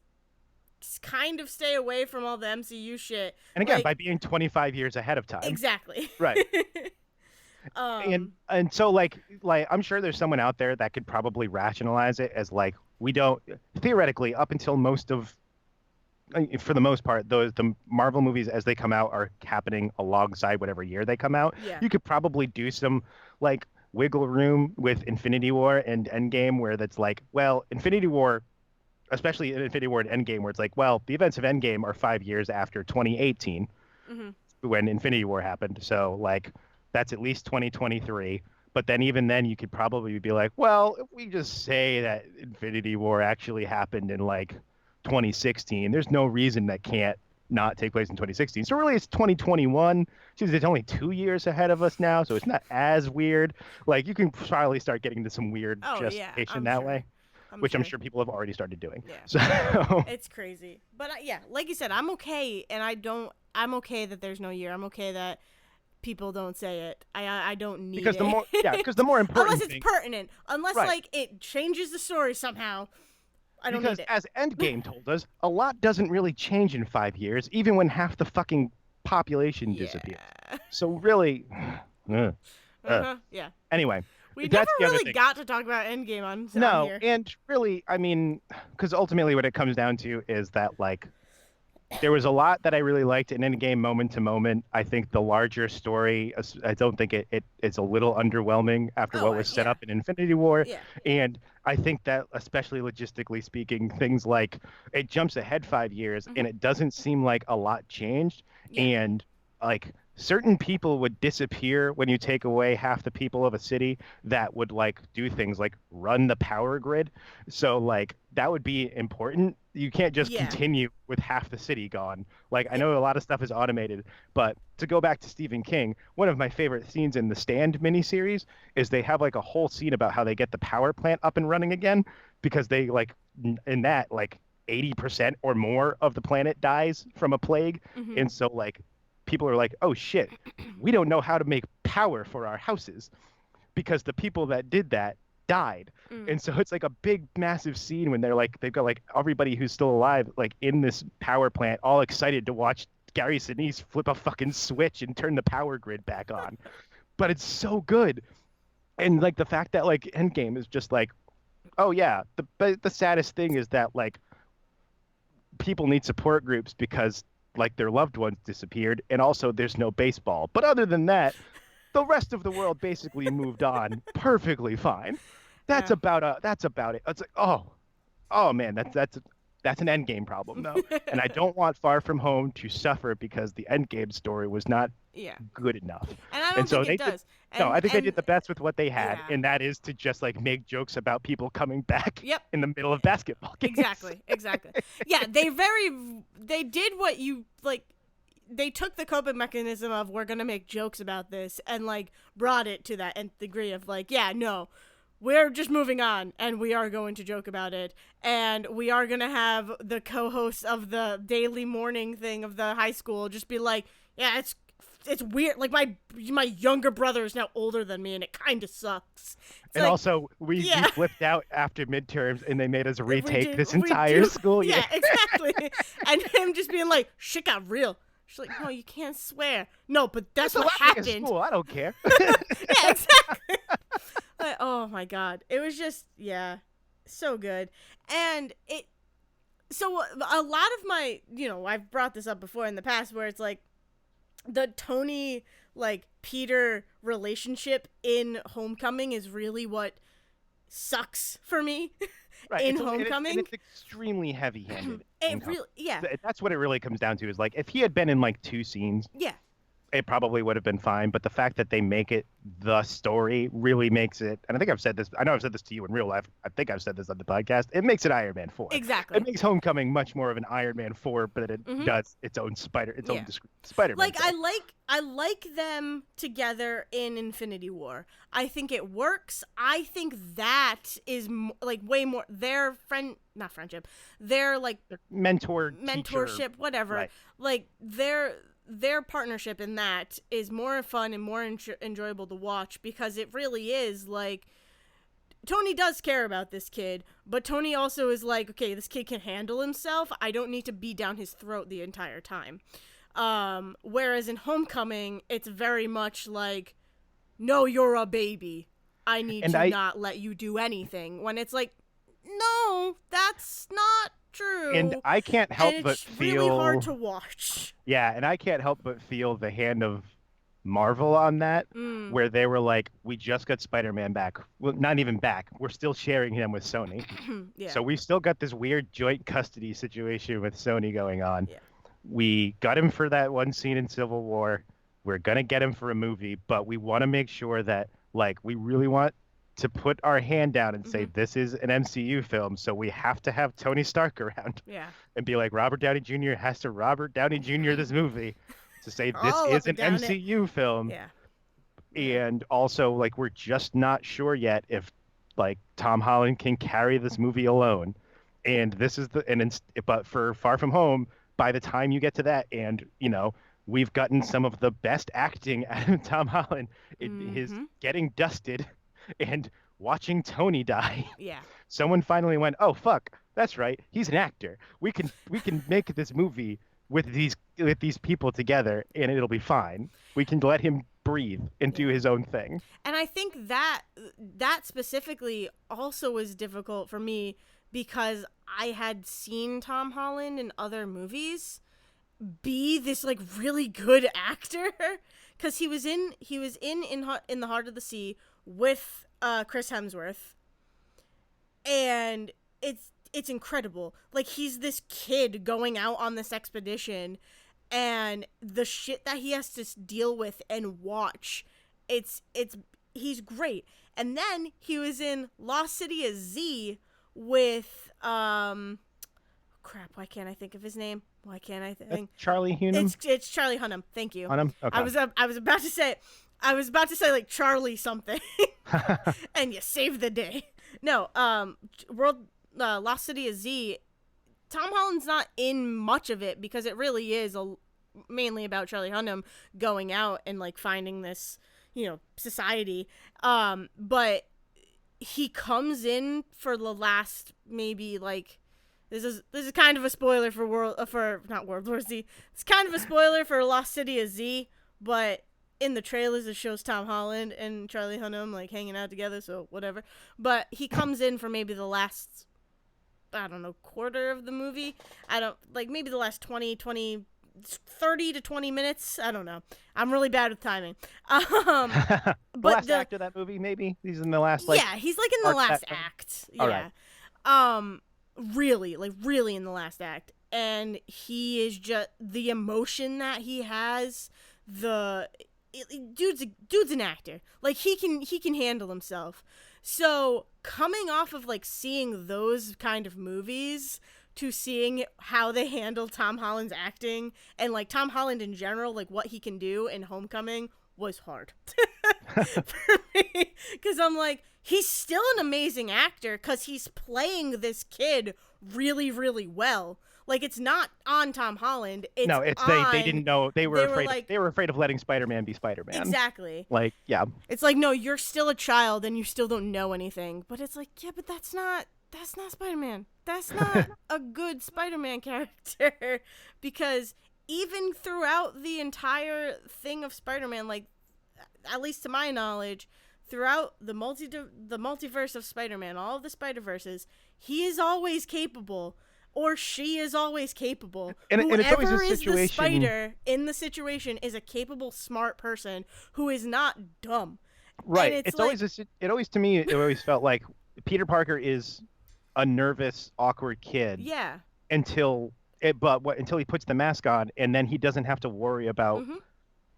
S2: kind of stay away from all the MCU shit.
S1: and again,
S2: Like
S1: by being 25 years ahead of time.
S2: exactly.
S1: Right. And
S2: um
S1: and so like I'm sure there's someone out there that could probably rationalize it as like we don't theoretically up until most of for the most part the Marvel movies as they come out are happening alongside whatever year they come out.
S2: yeah.
S1: You could probably do some like wiggle room with Infinity War and Endgame where that's like, well, Infinity War, especially in Infinity War and Endgame, where it's like, well, the events of Endgame are 5 years after 2018
S2: Mhm.
S1: when Infinity War happened. So like that's at least 2023. But then even then you could probably be like, well, if we just say that Infinity War actually happened in like 2016, there's no reason that can't not take place in 2016. So really it's 2021. Geez, it's only 2 years ahead of us now, so it's not as weird. Like you can probably start getting into some weird
S2: Oh yeah,
S1: justification
S2: I'm
S1: that
S2: sure.
S1: way,
S2: I'm
S1: which I'm
S2: sure.
S1: sure people have already started doing.
S2: Yeah.
S1: So
S2: It's crazy. But yeah, like you said, I'm okay and I'm okay that there's no year. I'm okay that people don't say it. I don't need
S1: because the
S2: it.
S1: more yeah, because the more
S2: Unless
S1: important
S2: it's
S1: thing,
S2: pertinent. Unless
S1: right?
S2: like it changes the story somehow. I don't
S1: Because
S2: need it.
S1: as Endgame told us, a lot doesn't really change in 5 years, even when half the fucking population disappears.
S2: Yeah.
S1: So really, uh, uh.
S2: Uh-huh. Yeah.
S1: Anyway,
S2: We never
S1: that's the other
S2: really
S1: thing.
S2: got to talk about Endgame on
S1: No,
S2: here.
S1: and really, I mean, because ultimately what it comes down to is that like there was a lot that I really liked in Endgame moment to moment. I think the larger story, I don't think it's a little underwhelming after
S2: Oh,
S1: what was set
S2: yeah.
S1: up in Infinity War.
S2: Yeah.
S1: And I think that, especially logistically speaking, things like it jumps ahead 5 years
S2: Mhm.
S1: and it doesn't seem like a lot changed.
S2: Yeah.
S1: And like certain people would disappear when you take away half the people of a city that would like do things like run the power grid. So like that would be important. You can't just
S2: Yeah.
S1: continue with half the city gone. Like I
S2: Yeah.
S1: know a lot of stuff is automated, but to go back to Stephen King, one of my favorite scenes in the Stand miniseries is they have like a whole scene about how they get the power plant up and running again because they like in that like 80% or more of the planet dies from a plague.
S2: Mhm.
S1: And so like people are like, "Oh shit, we don't know how to make power for our houses." Because the people that did that died.
S2: Mm.
S1: And so it's like a big massive scene when they're like they've got like everybody who's still alive like in this power plant all excited to watch Gary Sinise flip a fucking switch and turn the power grid back on. But it's so good. And like the fact that like Endgame is just like, oh yeah, the saddest thing is that like people need support groups because like their loved ones disappeared and also there's no baseball. But other than that, The rest of the world basically moved on perfectly fine.
S2: Yeah.
S1: That's about it. It's like, oh man, that's an end game problem though. And I don't want Far From Home to suffer because the end game story was not
S2: Yeah.
S1: good enough.
S2: And I
S1: And
S2: don't
S1: so
S2: think it
S1: they did
S2: does.
S1: no, I think they
S2: And
S1: did the best with what they had,
S2: yeah.
S1: and that is to just like make jokes about people coming back
S2: Yep.
S1: in the middle of basketball games.
S2: Exactly. Exactly. Yeah, they did what you like they took the coping mechanism of we're gonna make jokes about this and like brought it to that nth degree of like, yeah, no, we're just moving on and we are going to joke about it and we are gonna have the co-host of the daily morning thing of the high school just be like, yeah, it's weird, like my younger brother is now older than me and it kind of sucks. It's
S1: And
S2: like,
S1: also, we
S2: yeah.
S1: flipped out after midterms, and they made us retake this
S2: We
S1: entire
S2: do.
S1: school year.
S2: Yeah, exactly. And him just being like, shit got real. She's like, no, you can't swear. No, but that's
S1: It's the
S2: what
S1: last day of
S2: happened.
S1: school. I don't care.
S2: Yeah, exactly. Like, oh my god. It was just, yeah, so good. And so a lot of my, I've brought this up before in the past where it's like the Tony, like, Peter relationship in Homecoming is really what sucks for me.
S1: Right.
S2: In
S1: And
S2: Homecoming.
S1: it's extremely heavy-handed.
S2: It really, yeah.
S1: That's what it really comes down to. Is like if he had been in like two scenes,
S2: Yeah.
S1: it probably would have been fine. But the fact that they make it the story really makes it. And I think I've said this. I know I've said this to you in real life. I think I've said this on the podcast. It makes it Iron Man 4.
S2: Exactly.
S1: It makes Homecoming much more of an Iron Man 4, but it does its own
S2: Yeah.
S1: Spider-Man.
S2: Like I like them together in Infinity War. I think it works. I think that is like way more their not friendship. Their like mentorship,
S1: teacher.
S2: whatever.
S1: Right.
S2: Like their partnership in that is more fun and more enjoyable to watch because it really is like Tony does care about this kid, but Tony also is like, okay, this kid can handle himself. I don't need to be down his throat the entire time. Whereas in Homecoming, it's very much like, no, you're a baby. I need to not let you do anything. When it's like, no, that's not true.
S1: And I can't help but feel
S2: it's really hard to watch.
S1: Yeah, and I can't help but feel the hand of Marvel on that, where they were like, we just got Spider-Man back. Well, not even back. We're still sharing him with Sony.
S2: Yeah.
S1: So we still got this weird joint custody situation with Sony going on.
S2: Yeah.
S1: We got him for that one scene in Civil War. We're going to get him for a movie, but we want to make sure that, like, we really want to put our hand down and say, this is an MCU film, so we have to have Tony Stark around.
S2: Yeah.
S1: And be like, Robert Downey Jr. has to Robert Downey Jr. this movie to say this is an MCU film.
S2: Yeah.
S1: And also, like, we're just not sure yet if, like, Tom Holland can carry this movie alone. And this is but for Far From Home, by the time you get to that, and, we've gotten some of the best acting out of Tom Holland. His getting dusted and watching Tony die.
S2: Yeah.
S1: Someone finally went, oh, fuck, that's right. He's an actor. We can make this movie with these people together, and it'll be fine. We can let him breathe and do his own thing.
S2: And I think that specifically also was difficult for me because I had seen Tom Holland in other movies be this like really good actor because he was in the Heart of the Sea with Chris Hemsworth, and it's incredible. Like, he's this kid going out on this expedition and the shit that he has to deal with and watch, he's great. And then he was in Lost City of Z with crap, why can't I think of his name? Why can't I think?
S1: Charlie Hunnam?
S2: It's Charlie Hunnam. Thank you.
S1: Hunnam? Okay.
S2: I was about to say like Charlie something. And you saved the day. No, Lost City of Z, Tom Holland's not in much of it because it really is mainly about Charlie Hunnam going out and like finding this, society. But he comes in for the last maybe like this is kind of a spoiler for not World War Z. It's kind of a spoiler for Lost City of Z, but in the trailers it shows Tom Holland and Charlie Hunnam like hanging out together, so whatever. But he comes in for maybe the last, I don't know, quarter of the movie. Maybe the last 20 30 to 20 minutes. I don't know. I'm really bad with timing.
S1: The
S2: But
S1: last act of that movie, maybe he's in the last like
S2: yeah, he's like in the
S1: arc
S2: last
S1: that.
S2: act.
S1: All right.
S2: Yeah. Really, like really in the last act. And he is just the emotion that he has, dude's an actor. Like he can handle himself. So, coming off of like seeing those kind of movies to seeing how they handle Tom Holland's acting and like Tom Holland in general, like what he can do in Homecoming was hard for me, because I'm like, he's still an amazing actor because he's playing this kid really, really well. Like, it's not on Tom Holland. It's
S1: No, it's they
S2: on.
S1: didn't know
S2: They were like,
S1: they were afraid of letting Spider-Man be Spider-Man.
S2: exactly.
S1: Like, yeah.
S2: It's like, no, you're still a child and you still don't know anything. But it's like, yeah, but that's not Spider-Man. That's not a good Spider-Man character. Because even throughout the entire thing of Spider-Man, like, at least to my knowledge, throughout the multiverse of Spider-Man, all of the Spider-Verses, he is always capable, or she is always capable.
S1: And it's always a
S2: Whoever is the
S1: situation.
S2: spider in the situation is a capable, smart person who is not dumb.
S1: Right.
S2: And
S1: It's
S2: like,
S1: always it always to me it always felt like Peter Parker is a nervous, awkward kid
S2: yeah.
S1: until he puts the mask on, and then he doesn't have to worry about
S2: Mm-hmm.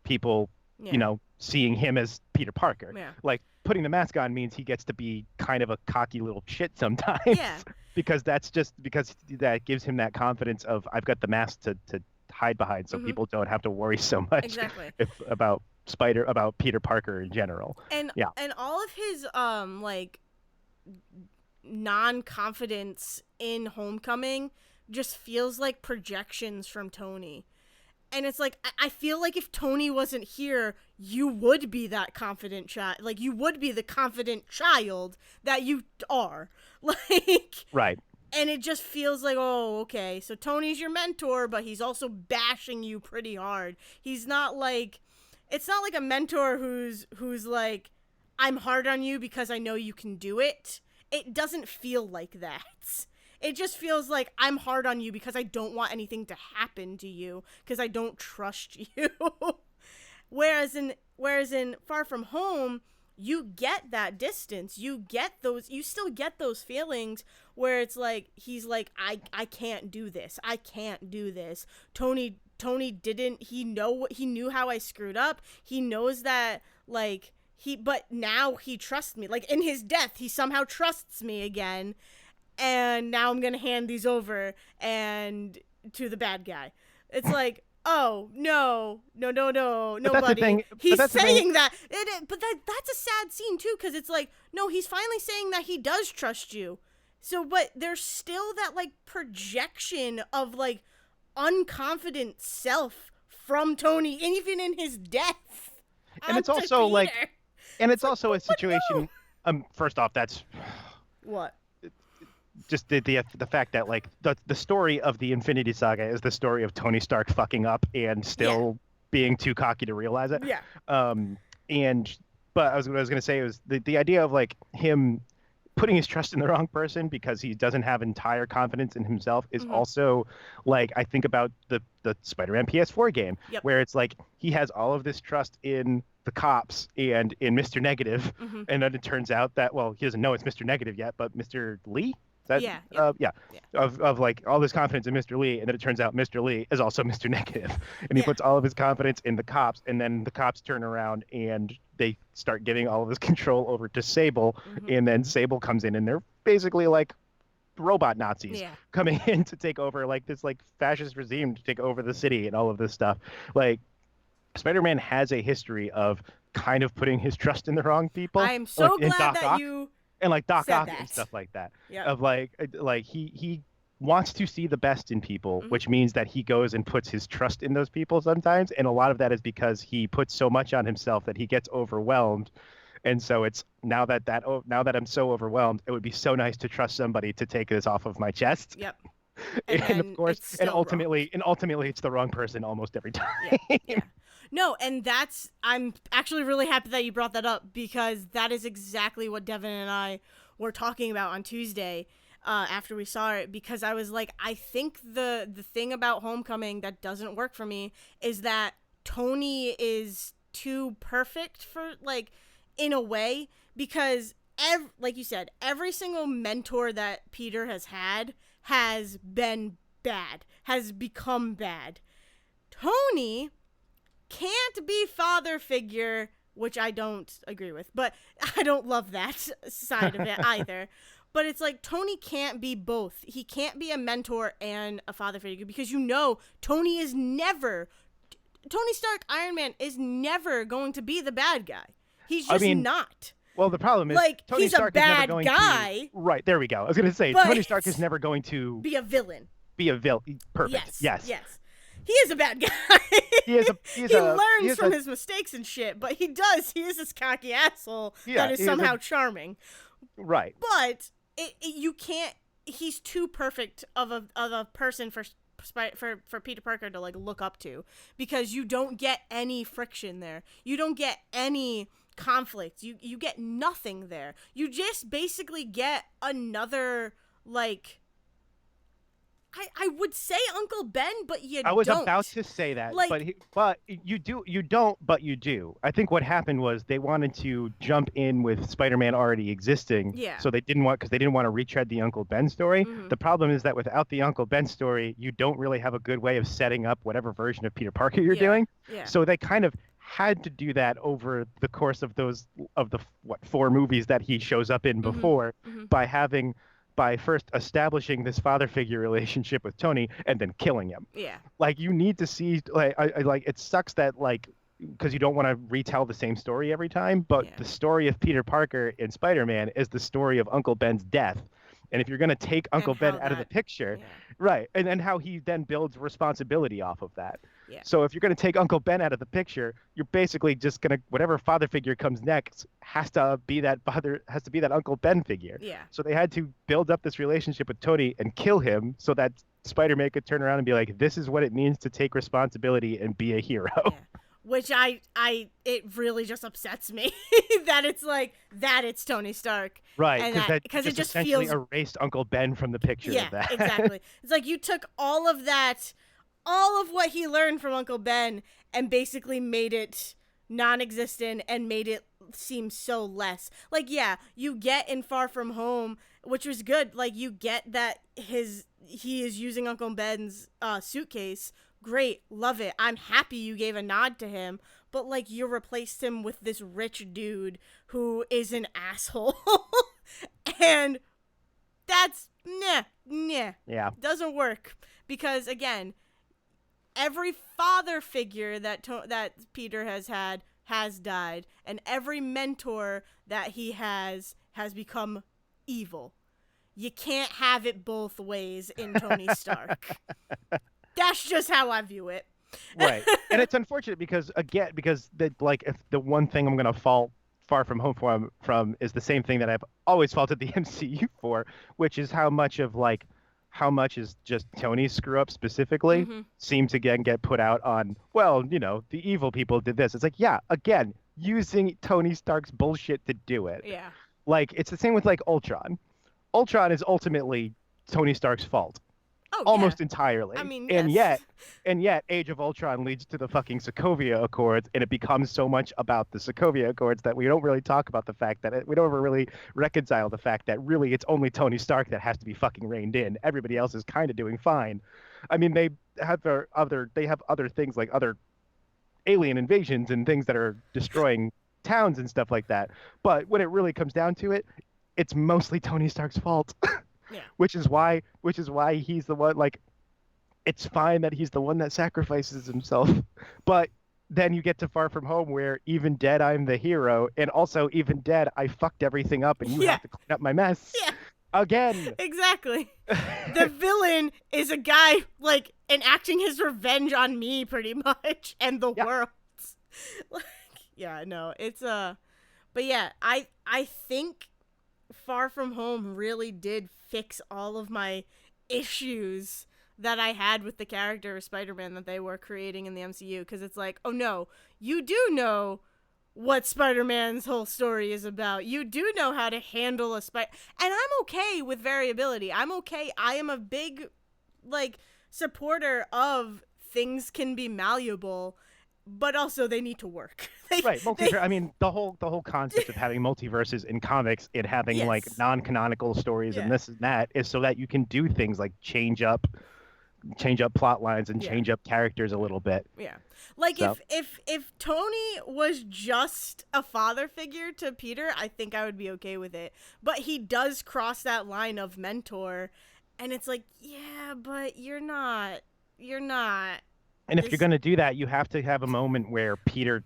S1: people,
S2: Yeah.
S1: seeing him as Peter Parker.
S2: Yeah.
S1: Like putting the mask on means he gets to be kind of a cocky little shit sometimes.
S2: Yeah.
S1: because that gives him that confidence of I've got the mask to hide behind, so
S2: Mhm.
S1: people don't have to worry so much
S2: Exactly.
S1: about Peter Parker in general.
S2: And
S1: Yeah.
S2: and all of his like non-confidence in Homecoming just feels like projections from Tony. And it's like, I feel like if Tony wasn't here, you would be that confident child. Like, you would be the confident child that you are. Like,
S1: Right.
S2: and it just feels like, oh, okay, so Tony's your mentor, but he's also bashing you pretty hard. He's not like, it's not like a mentor who's like, I'm hard on you because I know you can do it. It doesn't feel like that. It just feels like I'm hard on you because I don't want anything to happen to you because I don't trust you. whereas in Far From Home, you get that distance. You still get those feelings where it's like he's like, I can't do this. I can't do this. Tony didn't, he knew how I screwed up. He knows that, like, but now he trusts me. Like, in his death, he somehow trusts me again. And now I'm gonna hand these over and to the bad guy. It's like, oh no,
S1: But that's the
S2: buddy.
S1: thing.
S2: He's
S1: but that's the thing.
S2: saying that, but that's a sad scene too, because it's like, no, he's finally saying that he does trust you. So, but there's still that like projection of like unconfident self from Tony, even in his death.
S1: And it's also like, and it's also a situation. First off, that's
S2: what.
S1: just the fact that like the story of the Infinity Saga is the story of Tony Stark fucking up and still being too cocky to realize it.
S2: Yeah.
S1: But what I was gonna say was the idea of like him putting his trust in the wrong person because he doesn't have entire confidence in himself is also like, I think about the Spider-Man PS4 game where it's like he has all of this trust in the cops and in Mr. Negative, and then it turns out that, well, he doesn't know it's Mr. Negative yet, but Mr. Lee. Of like all this confidence in Mr. Lee, and then it turns out Mr. Lee is also Mr. Negative, and he puts all of his confidence in the cops, and then the cops turn around and they start giving all of his control over to Sable, and then Sable comes in, and they're basically like robot Nazis coming in to take over, like this like fascist regime to take over the city and all of this stuff. Like, Spider-Man has a history of kind of putting his trust in the wrong people.
S2: I'm so
S1: like,
S2: glad that you
S1: and like Doc
S2: said
S1: Ock
S2: that.
S1: and stuff like that.
S2: Yeah.
S1: Of like he wants to see the best in people, which means that he goes and puts his trust in those people sometimes, and a lot of that is because he puts so much on himself that he gets overwhelmed. And so it's now that I'm so overwhelmed, it would be so nice to trust somebody to take this off of my chest.
S2: Yep.
S1: And of course, and ultimately it's the wrong person almost every time.
S2: Yeah. No, and I'm actually really happy that you brought that up, because that is exactly what Devin and I were talking about on Tuesday. after we saw it, because I was like, I think the thing about Homecoming that doesn't work for me is that Tony is too perfect for, like, in a way, because like you said, every single mentor that Peter has had has been bad, has become bad. Tony can't be father figure, which I don't agree with, but I don't love that side of it either. But it's like Tony can't be both. He can't be a mentor and a father figure, because Tony is never, Tony Stark Iron Man is never going to be the bad guy. He's just not.
S1: Well, the problem is,
S2: like,
S1: Tony
S2: he's
S1: Stark
S2: a
S1: is never
S2: bad
S1: going
S2: guy.
S1: to. Right, there we go. I was going to say, Tony Stark is never going to
S2: be a villain.
S1: Perfect. Yes.
S2: He is a bad guy.
S1: He
S2: learns from his mistakes and shit, but he is this cocky asshole that is somehow charming.
S1: Right.
S2: But you can't. He's too perfect of a person for Peter Parker to, like, look up to, because you don't get any friction there. You don't get any conflict. You get nothing there. You just basically get another, like, I would say Uncle Ben, but you don't.
S1: I was about to say that, like, but you don't, but you do. I think what happened was they wanted to jump in with Spider-Man already existing, so they didn't want to retread the Uncle Ben story. Mm-hmm. The problem is that without the Uncle Ben story, you don't really have a good way of setting up whatever version of Peter Parker you're doing. Yeah. So they kind of had to do that over the course of the 4 movies that he shows up in before, by first establishing this father figure relationship with Tony and then killing him.
S2: Yeah.
S1: Like, you need to see, like, it sucks that, like, because you don't want to retell the same story every time, but the story of Peter Parker in Spider-Man is the story of Uncle Ben's death. And if you're going to take Uncle Ben out of the picture, right, and then how he then builds responsibility off of that. Yeah. So if you're going to take Uncle Ben out of the picture, you're basically just going to, whatever father figure comes next has to be that Uncle Ben figure. Yeah. So they had to build up this relationship with Tony and kill him so that Spider-Man could turn around and be like, this is what it means to take responsibility and be a hero. Yeah.
S2: Which it really just upsets me that it's Tony Stark.
S1: Right, because it just essentially erased Uncle Ben from the picture of that.
S2: Yeah, exactly. It's like you took all of what he learned from Uncle Ben and basically made it non-existent and made it seem so less. Like, yeah, you get in Far From Home, which was good. Like, you get that he is using Uncle Ben's suitcase. Great, love it. I'm happy you gave a nod to him, but, like, you replaced him with this rich dude who is an asshole. And that's yeah, doesn't work, because, again, every father figure that Peter has had has died, and every mentor that he has become evil. You can't have it both ways in Tony Stark. That's just how I view it.
S1: Right. And it's unfortunate because if the one thing I'm going to fault Far From Home from is the same thing that I've always faulted the MCU for, which is how much is just Tony's screw up specifically seem to get put out on, well, the evil people did this. It's like, yeah, again, using Tony Stark's bullshit to do it.
S2: Yeah.
S1: Like, it's the same with, like, Ultron. Ultron is ultimately Tony Stark's fault.
S2: Oh,
S1: almost entirely.
S2: I mean,
S1: yes. and yet Age of Ultron leads to the fucking Sokovia Accords, and it becomes so much about the Sokovia Accords that we don't really talk about the fact that we don't ever really reconcile the fact that really it's only Tony Stark that has to be fucking reined in. Everybody else is kind of doing fine. I mean, they have other things, like other alien invasions and things that are destroying towns and stuff like that. But when it really comes down to it, it's mostly Tony Stark's fault.
S2: Yeah.
S1: Which is why he's the one, like, it's fine that he's the one that sacrifices himself. But then you get to Far From Home where even dead, I'm the hero. And also even dead, I fucked everything up and you have to clean up my mess.
S2: Yeah.
S1: Again.
S2: Exactly. The villain is a guy, like, enacting his revenge on me pretty much and the world. Like, yeah, no, it's but yeah, I think Far From Home really did fix all of my issues that I had with the character of Spider-Man that they were creating in the MCU, because it's like, oh no, you do know what Spider-Man's whole story is about. You do know how to handle a spider, and I'm okay with variability. I'm okay. I am a big like supporter of things can be malleable, but also they need to work.
S1: Right,
S2: They
S1: multiverse. I mean, the whole concept of having multiverses in comics and having like
S2: yes.
S1: non-canonical stories and
S2: Yeah.
S1: this and that is so that you can do things like change up plot lines and
S2: Yeah.
S1: change up characters a little bit.
S2: Yeah. Like
S1: So
S2: if Tony was just a father figure to Peter, I think I would be okay with it. But he does cross that line of mentor, and it's like, yeah, but you're not. You're not
S1: and if you're
S2: this
S1: going to do that, you have to have a moment where Peter,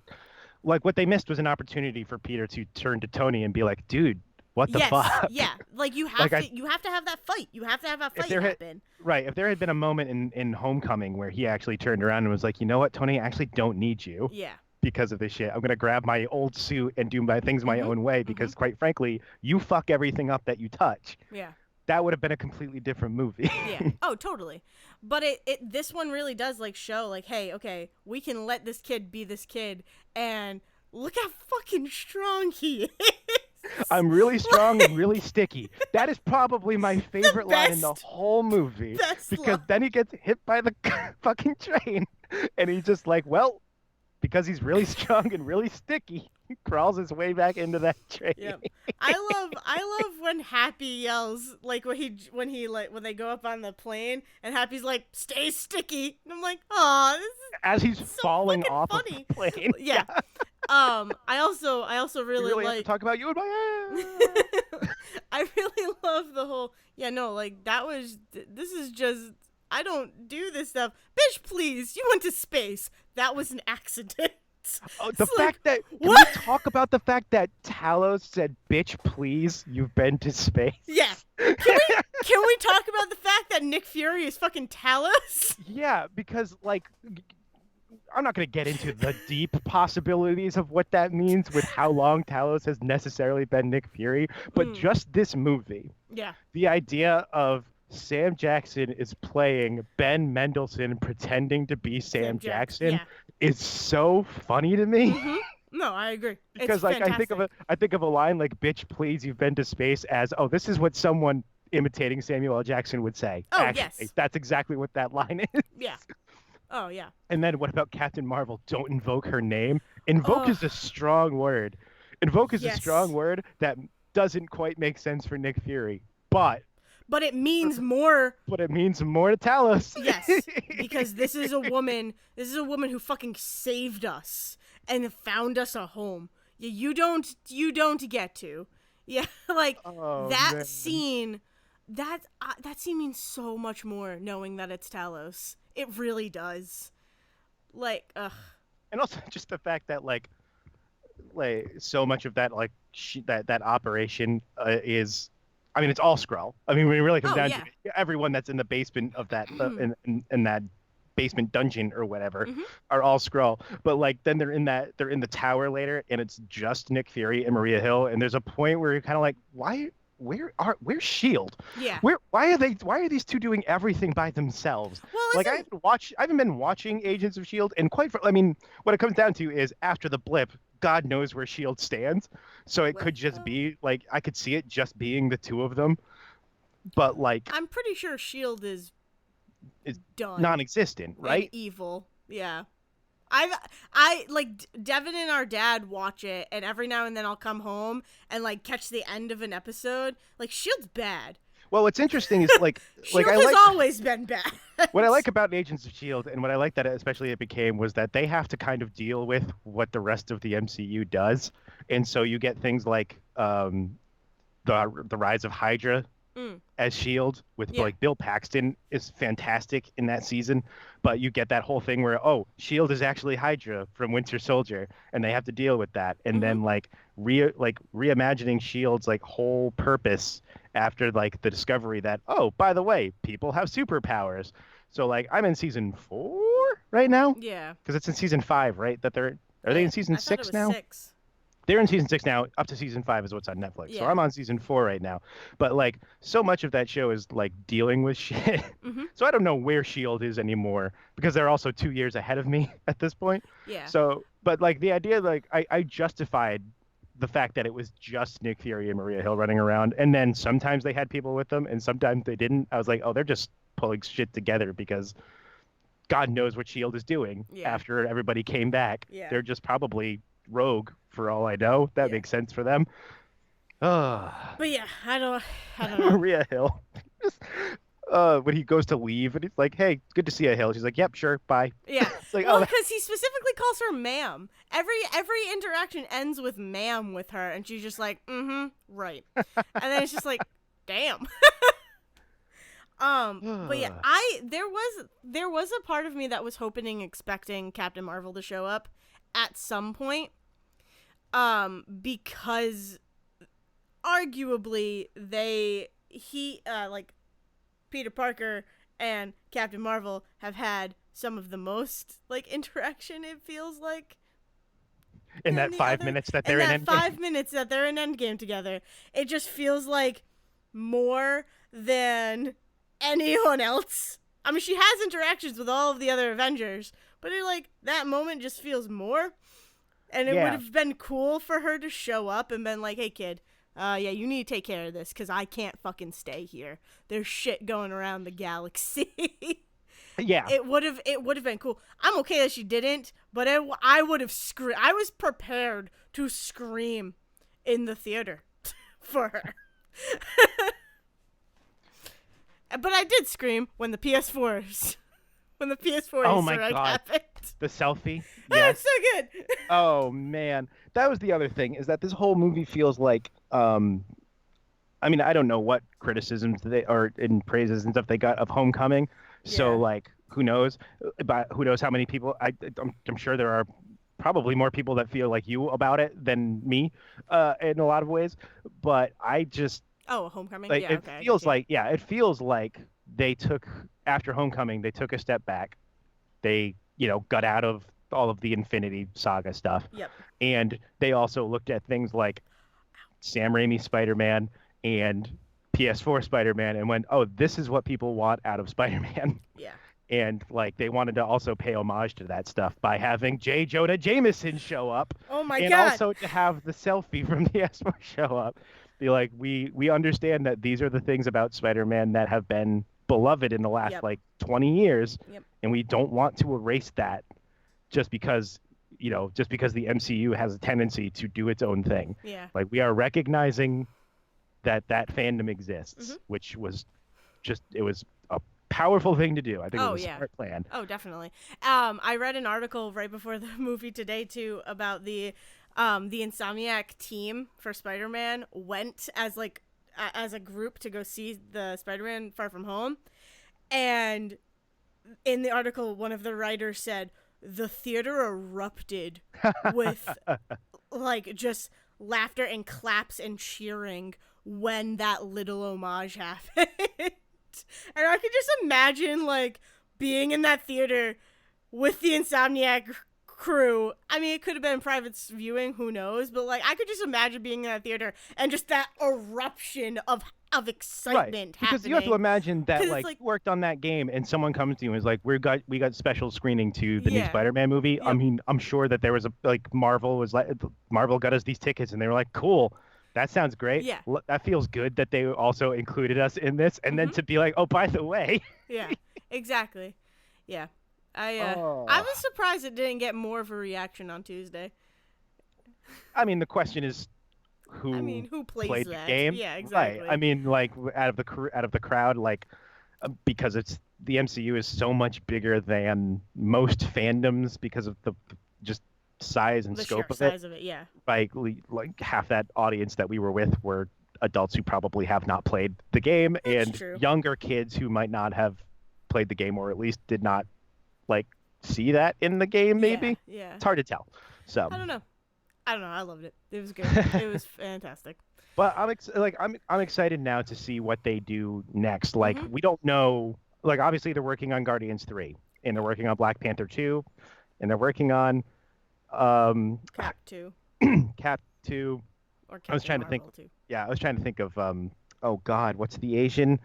S1: like what they missed was an opportunity for Peter to turn to Tony and be like, dude, what the
S2: Yes,
S1: fuck?
S2: yeah. Like
S1: Like
S2: you have to have that fight. You have to have that
S1: if
S2: fight
S1: there had
S2: happen.
S1: right, if there had been a moment in Homecoming where he actually turned around and was like, you know what, Tony, I actually don't need you
S2: Yeah.
S1: because of this shit. I'm gonna grab my old suit and do my things my
S2: Mhm.
S1: own way
S2: Mhm.
S1: because quite frankly, you fuck everything up that you touch.
S2: Yeah.
S1: That would have been a completely different movie.
S2: Yeah. Oh, totally. But it this one really does like show like, hey, okay, we can let this kid be this kid, and look how fucking strong he is.
S1: I'm really strong and really sticky. That is probably my
S2: The
S1: favorite line in the
S2: best
S1: whole movie
S2: best
S1: because
S2: line.
S1: then he gets hit by the fucking train and he's just like, well, because he's really strong and really sticky, he crawls his way back into that train.
S2: Yep. I love when Happy yells like when they go up on the plane and Happy's like stay sticky, and I'm like, "Aw,
S1: As he's
S2: this is so
S1: falling
S2: fucking
S1: off of
S2: funny."
S1: the plane.
S2: Yeah. I also
S1: We
S2: really
S1: really have to
S2: like
S1: talk about you and my
S2: I really love the whole yeah, no, like this is just I don't do this stuff. Bitch, please. You went to space. That was an accident.
S1: Oh, the
S2: It's like,
S1: fact that can we
S2: what?
S1: talk about the fact that Talos said, "Bitch, please, you've been to space."
S2: Yeah. Can we talk about the fact that Nick Fury is fucking Talos?
S1: Yeah, because like I'm not going to get into the deep possibilities of what that means with how long Talos has necessarily been Nick Fury, but
S2: Mm,
S1: just this movie,
S2: yeah.
S1: the idea of Sam Jackson is playing Ben Mendelsohn pretending to be
S2: Sam
S1: Sam
S2: Jack.
S1: Jackson
S2: Yeah.
S1: is so funny to me.
S2: Mhm. No, I agree. It's
S1: Because like
S2: fantastic.
S1: I think of a line like "Bitch, please, you've been to space" as oh, this is what someone imitating Samuel L. Jackson would say.
S2: Oh,
S1: Actually,
S2: yes.
S1: that's exactly what that line is.
S2: Yeah. Oh, yeah.
S1: And then what about Captain Marvel? Don't invoke her name. Invoke
S2: Oh,
S1: is a strong word. Invoke is a strong
S2: yes.
S1: word that doesn't quite make sense for Nick Fury,
S2: But it means more.
S1: but it means more to Talos.
S2: Yes, because this is a woman who fucking saved us and found us a home. Yeah, you don't get to. Yeah, like
S1: Oh
S2: that
S1: man.
S2: scene that scene means so much more knowing that it's Talos. It really does. Like, ugh.
S1: And also just the fact that like so much of that like that operation is I mean it's all Skrull. I mean when it really comes
S2: Oh
S1: down to
S2: yeah.
S1: it, everyone that's in the basement of that in that basement dungeon or whatever
S2: Mhm.
S1: are all Skrull. But like then they're in the tower later and it's just Nick Fury and Maria Hill and there's a point where you're kind of like where's Shield?
S2: Yeah.
S1: Why are these two doing everything by themselves?
S2: Well,
S1: Like
S2: isn't
S1: I haven't been watching Agents of Shield and I mean what it comes down to is after the blip God knows where Shield stands. So it could just
S2: well,
S1: be like I could see it just being the two of them, but like
S2: I'm pretty sure Shield is
S1: it's
S2: done
S1: non-existent,
S2: and
S1: right?
S2: evil. Yeah. I like Devin and our dad watch it, and every now and then I'll come home and like catch the end of an episode. Like Shield's bad.
S1: Well, what's interesting is like
S2: Shield
S1: I
S2: has
S1: like
S2: always been bad.
S1: what I like about Agents of Shield and what I like that especially it became was that they have to kind of deal with what the rest of the MCU does, and so you get things like the rise of Hydra
S2: Mm,
S1: as Shield with
S2: yeah.
S1: like Bill Paxton is fantastic in that season, but you get that whole thing where oh Shield is actually Hydra from Winter Soldier and they have to deal with that, and
S2: Mhm.
S1: then reimagining Shield's like whole purpose after like the discovery that oh by the way people have superpowers. So like I'm in season 4 right now
S2: Yeah.
S1: because it's in season 5 right that they're are they in season
S2: I thought it
S1: 6
S2: was
S1: now?
S2: 6.
S1: they're in season 6 now. Up to season 5 is what's on Netflix. So
S2: Yeah.
S1: I'm on season 4 right now. But like so much of that show is like dealing with shit.
S2: Mhm.
S1: So I don't know where Shield is anymore because they're also 2 years ahead of me at this point.
S2: Yeah.
S1: So, but like the idea, like I justified the fact that it was just Nick Fury and Maria Hill running around, and then sometimes they had people with them, and sometimes they didn't. I was like, oh, they're just pulling shit together because God knows what Shield is doing
S2: Yeah.
S1: after everybody came back.
S2: Yeah.
S1: They're just probably rogue for all I know. That
S2: Yeah.
S1: makes sense for them. Oh,
S2: But yeah, I don't know.
S1: Maria Hill. Just, when he goes to leave and he's like, "Hey, good to see you, Hill." She's like, "Yep, sure, bye."
S2: Yeah.
S1: It's like,
S2: Well,
S1: oh,
S2: because he specifically calls her ma'am. Every interaction ends with ma'am with her, and she's just like, mm-hmm, right. And then it's just like, damn. But yeah, there was a part of me that was hoping, expecting Captain Marvel to show up at some point. Because arguably like Peter Parker and Captain Marvel have had some of the most like interaction, it feels like,
S1: in
S2: than
S1: that
S2: the
S1: five
S2: other.
S1: minutes that
S2: In
S1: they're in
S2: that
S1: Endgame.
S2: 5 minutes that they're in Endgame together, it just feels like more than anyone else. I mean, she has interactions with all of the other Avengers, but that moment just feels more. And it would
S1: Yeah,
S2: have been cool for her to show up and been like, "Hey, kid, yeah, you need to take care of this because I can't fucking stay here. There's shit going around the galaxy."
S1: yeah,
S2: It would have been cool. I'm okay that she didn't, but I would have screamed. I was prepared to scream in the theater for her. But I did scream when the PS4s when the PS4
S1: Oh my
S2: Easter egg
S1: God.
S2: happened.
S1: the selfie.
S2: That's
S1: Yes.
S2: so good.
S1: Oh man, that was the other thing is that this whole movie feels like I mean, I don't know what criticisms they or in praises and stuff they got of Homecoming. So
S2: Yeah.
S1: like, who knows? But who knows how many people? I'm sure there are probably more people that feel like you about it than me, in a lot of ways. But I just
S2: Oh, Homecoming.
S1: like
S2: Yeah.
S1: it
S2: Okay. I got
S1: feels
S2: you.
S1: like yeah, it feels like they took after Homecoming they took a step back. They got out of all of the Infinity Saga stuff,
S2: Yep.
S1: and they also looked at things like Sam Raimi Spider-Man and PS4 Spider-Man and went, "Oh, this is what people want out of Spider-Man."
S2: Yeah.
S1: And like they wanted to also pay homage to that stuff by having J. Jonah Jameson show up
S2: Oh my
S1: and
S2: God.
S1: also to have the selfie from the PS4 show up. Be like, we understand that these are the things about Spider-Man that have been beloved in the last
S2: Yep.
S1: like 20 years,
S2: Yep.
S1: and we don't want to erase that just because the MCU has a tendency to do its own thing.
S2: Yeah.
S1: Like we are recognizing that fandom
S2: Mhm.
S1: exists, which was it was a powerful thing to do. I think it
S2: Oh
S1: was a
S2: yeah.
S1: smart plan.
S2: Oh, definitely. I read an article right before the movie today too about the Insomniac team for Spider-Man went as a group to go see the Spider-Man Far From Home, and in the article, one of the writers said the theater erupted with like just laughter and claps and cheering when that little homage happened. And I could just imagine like being in that theater with the Insomniac crew. I mean, it could have been private viewing, who knows? But like, I could just imagine being in that theater and just that eruption of
S1: Right.
S2: excitement
S1: Because you have to
S2: happening.
S1: imagine that
S2: 'Cause it's
S1: like
S2: like,
S1: you worked on that game and someone comes to you and is like, we got special screening to the new
S2: yeah,
S1: Spider-Man movie. I
S2: yep,
S1: mean, I'm sure that there was a like Marvel got us these tickets and they were like, cool. That sounds great.
S2: yeah,
S1: That feels good that they also included us in this. And then
S2: mm-hmm,
S1: to be like, oh, by the way.
S2: yeah, exactly, yeah. I
S1: Oh.
S2: was surprised it didn't get more of a reaction on Tuesday.
S1: I mean, the question is
S2: I
S1: who
S2: mean, who plays
S1: played the
S2: that?
S1: game,
S2: Yeah,
S1: right? I
S2: exactly.
S1: mean, like out of the crowd, like because it's the MCU is so much bigger than most fandoms because of the just size and
S2: The sheer
S1: scope of it.
S2: size of it, yeah.
S1: Like half that audience that we were with were adults who probably have not played the game
S2: That's
S1: and
S2: true.
S1: younger kids who might not have played the game or at least did not like see that in the game.
S2: Yeah,
S1: Maybe
S2: yeah.
S1: it's hard to tell. So.
S2: I don't know. I don't know. I loved it. It was good. It was fantastic.
S1: But I'm excited now to see what they do next. Like
S2: Mhm.
S1: we don't know. Like obviously they're working on Guardians 3, and they're working on Black Panther 2, and they're working on um
S2: Cap 2.
S1: Cap 2.
S2: Or
S1: I was
S2: Captain
S1: trying to think.
S2: Marvel too.
S1: Yeah, I was trying to think of oh God, what's the Asian?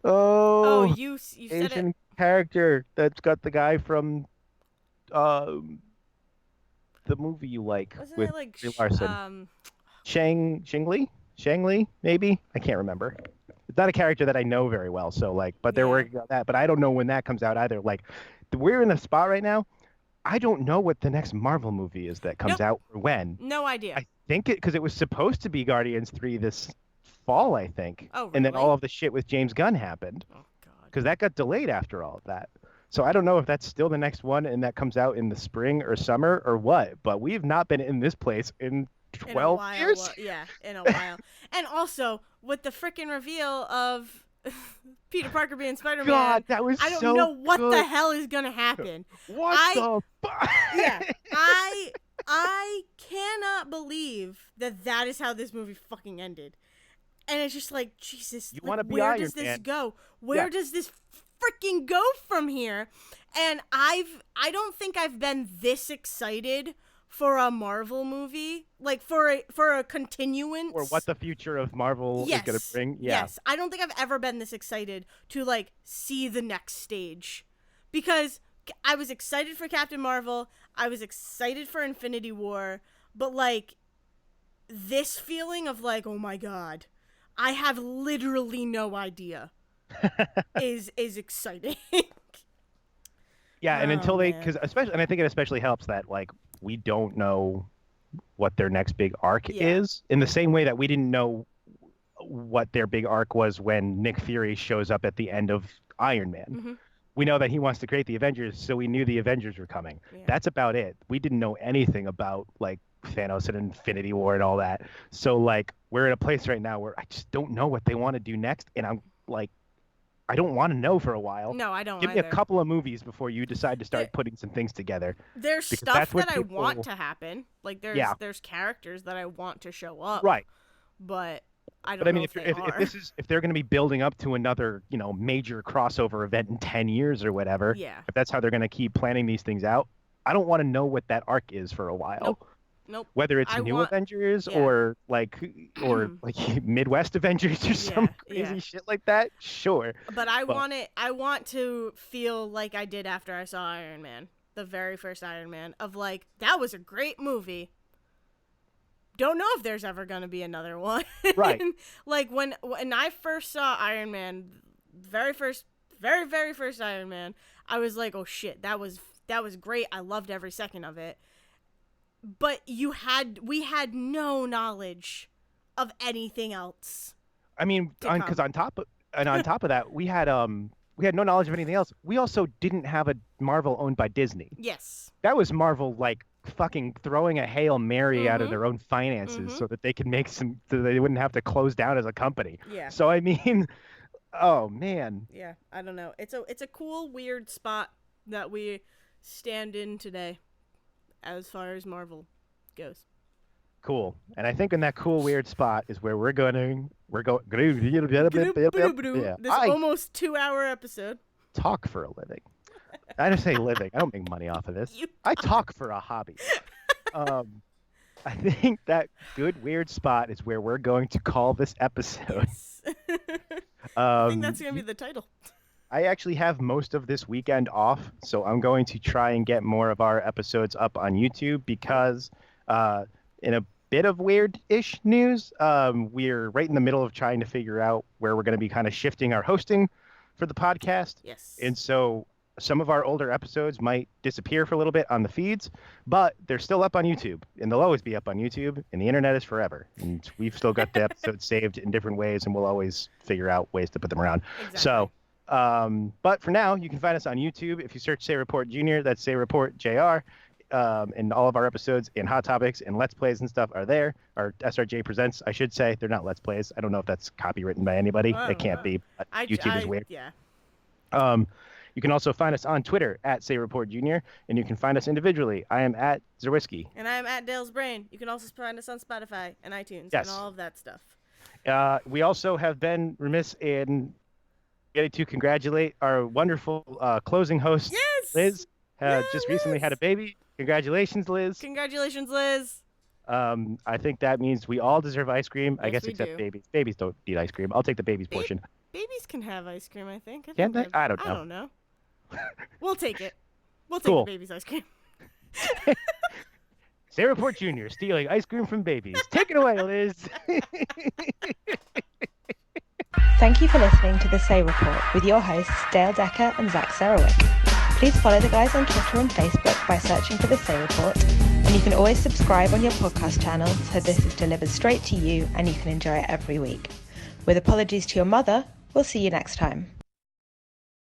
S2: Oh,
S1: Oh,
S2: you said it.
S1: Asian character that's got the guy from um the movie you like
S2: Wasn't
S1: with
S2: it like
S1: Brie Larson. Shang Li? Shang Li, maybe? I can't remember. It's not a character that I know very well, so like, but they're
S2: yeah.
S1: working on that. But I don't know when that comes out either. Like, we're in a spot right now. I don't know what the next Marvel movie is that comes
S2: Nope.
S1: out or when.
S2: No idea.
S1: I think it because it was supposed to be Guardians 3 this fall, I think,
S2: Oh,
S1: and then all
S2: really?
S1: of the shit with James Gunn happened
S2: Oh God.
S1: because that got delayed after all of that. So I don't know if that's still the next one and that comes out in the spring or summer or what. But we've not been in this place in
S2: In a
S1: 12
S2: while.
S1: years.
S2: Yeah, in a while. And also with the freaking reveal of Peter Parker being Spider-Man,
S1: God, that was
S2: I don't know
S1: so
S2: what the
S1: good.
S2: hell is gonna happen.
S1: What
S2: I
S1: the fuck?
S2: yeah, I cannot believe that that is how this movie fucking ended. And it's just like, Jesus,
S1: You
S2: like,
S1: want to be
S2: where
S1: Iron
S2: does this
S1: Man?
S2: go?
S1: Yeah.
S2: Where does this freaking go from here? And I don't think I've been this excited for a Marvel movie, like for a continuance.
S1: Or what the future of Marvel is going to
S2: Yes.
S1: bring. Yeah.
S2: Yes. I don't think I've ever been this excited to like see the next stage. Because I was excited for Captain Marvel, I was excited for Infinity War, but like this feeling of like, oh my God, I have literally no idea is exciting.
S1: Yeah, and
S2: Oh
S1: until they,
S2: man.
S1: because especially, and I think it especially helps that like we don't know what their next big arc
S2: Yeah.
S1: is, in the same way that we didn't know what their big arc was when Nick Fury shows up at the end of Iron Man.
S2: Mm-hmm.
S1: We know that he wants to create the Avengers, so we knew the Avengers were coming.
S2: Yeah.
S1: That's about it. We didn't know anything about like Thanos and Infinity War and all that. So like we're in a place right now where I just don't know what they want to do next, and I'm like, I don't want to know for a while.
S2: No, I don't
S1: Give me a
S2: either.
S1: couple of movies before you decide to
S2: There,
S1: start putting some things together,
S2: there's
S1: because
S2: stuff
S1: that's what
S2: that I want
S1: people.
S2: to happen. Like
S1: Yeah,
S2: there's characters that I want to show up,
S1: right.
S2: but I
S1: But
S2: don't
S1: I
S2: know
S1: mean,
S2: if they
S1: if
S2: are.
S1: this is if they're going to be building up to another major crossover event in 10 years or whatever,
S2: Yeah.
S1: if that's how they're going to keep planning these things out, I don't want to know what that arc is for a while.
S2: Nope. Nope.
S1: Whether it's
S2: I
S1: new
S2: want
S1: Avengers
S2: yeah.
S1: or like Midwest Avengers or some
S2: Yeah.
S1: crazy shit like that, sure.
S2: But I
S1: But
S2: want it. I want to feel like I did after I saw Iron Man, the very first Iron Man. Of like, that was a great movie. Don't know if there's ever gonna be another one.
S1: right,
S2: Like when I first saw Iron Man, very first, very first Iron Man, I was like, oh shit, that was great. I loved every second of it. But we had no knowledge of anything else
S1: I mean,
S2: to come.
S1: on top of that, we had no knowledge of anything else. We also didn't have a Marvel owned by Disney.
S2: Yes.
S1: That was Marvel like fucking throwing a Hail Mary out of
S2: Mhm.
S1: their own finances
S2: Mhm.
S1: so that they could make so they wouldn't have to close down as a company.
S2: Yeah.
S1: So I mean, oh man,
S2: Yeah. I don't know. It's a cool weird spot that we stand in today, as far as Marvel goes.
S1: cool. And I think in that cool weird spot is where we're going. Yeah,
S2: This
S1: I
S2: almost 2-hour episode.
S1: talk for a living. I don't say living. I don't make money off of this.
S2: You
S1: I talk for a hobby. Um, I think that good weird spot is where we're going to call this episode.
S2: Yes. I think that's gonna be
S1: You
S2: the title.
S1: I actually have most of this weekend off, so I'm going to try and get more of our episodes up on YouTube because, in a bit of weird-ish news, we're right in the middle of trying to figure out where we're going to be kind of shifting our hosting for the podcast.
S2: Yes.
S1: And so some of our older episodes might disappear for a little bit on the feeds, but they're still up on YouTube, and they'll always be up on YouTube, and the internet is forever. And we've still got the episodes saved in different ways, and we'll always figure out ways to put them around.
S2: Exactly.
S1: So, but for now, you can find us on YouTube. If you search Say Report Jr., that's Say Report JR. And all of our episodes and hot topics and let's plays and stuff are there. Our SRJ presents, I should say, they're not let's plays. I don't know if that's copywritten by anybody. It can't be. But YouTube is weird.
S2: Yeah.
S1: You can also find us on Twitter at Say Report Jr. and you can find us individually. I am at Zerwisky.
S2: And I'm at Dale's Brain. You can also find us on Spotify and iTunes
S1: Yes.
S2: and all of that stuff.
S1: We also have been remiss in getting to congratulate our wonderful closing host,
S2: Yes.
S1: Liz.
S2: Yeah,
S1: Just recently had a baby. Congratulations, Liz.
S2: Congratulations, Liz.
S1: I think that means we all deserve ice cream. I
S2: Yes,
S1: guess
S2: we
S1: except
S2: do.
S1: babies. Babies don't eat ice cream. I'll take the babies
S2: Ba-
S1: portion.
S2: babies can have ice cream, I think. I
S1: Can
S2: think
S1: they? I don't
S2: I
S1: know.
S2: don't know. We'll take it. We'll take the
S1: Cool.
S2: baby's ice cream.
S1: Sayreport Jr. stealing ice cream from babies. Take it away, Liz.
S3: Thank you for listening to The Say Report with your hosts Dale Decker and Zach Sarowitz. Please follow the guys on Twitter and Facebook by searching for The Say Report, and you can always subscribe on your podcast channel so this is delivered straight to you and you can enjoy it every week. With apologies to your mother, we'll see you next time.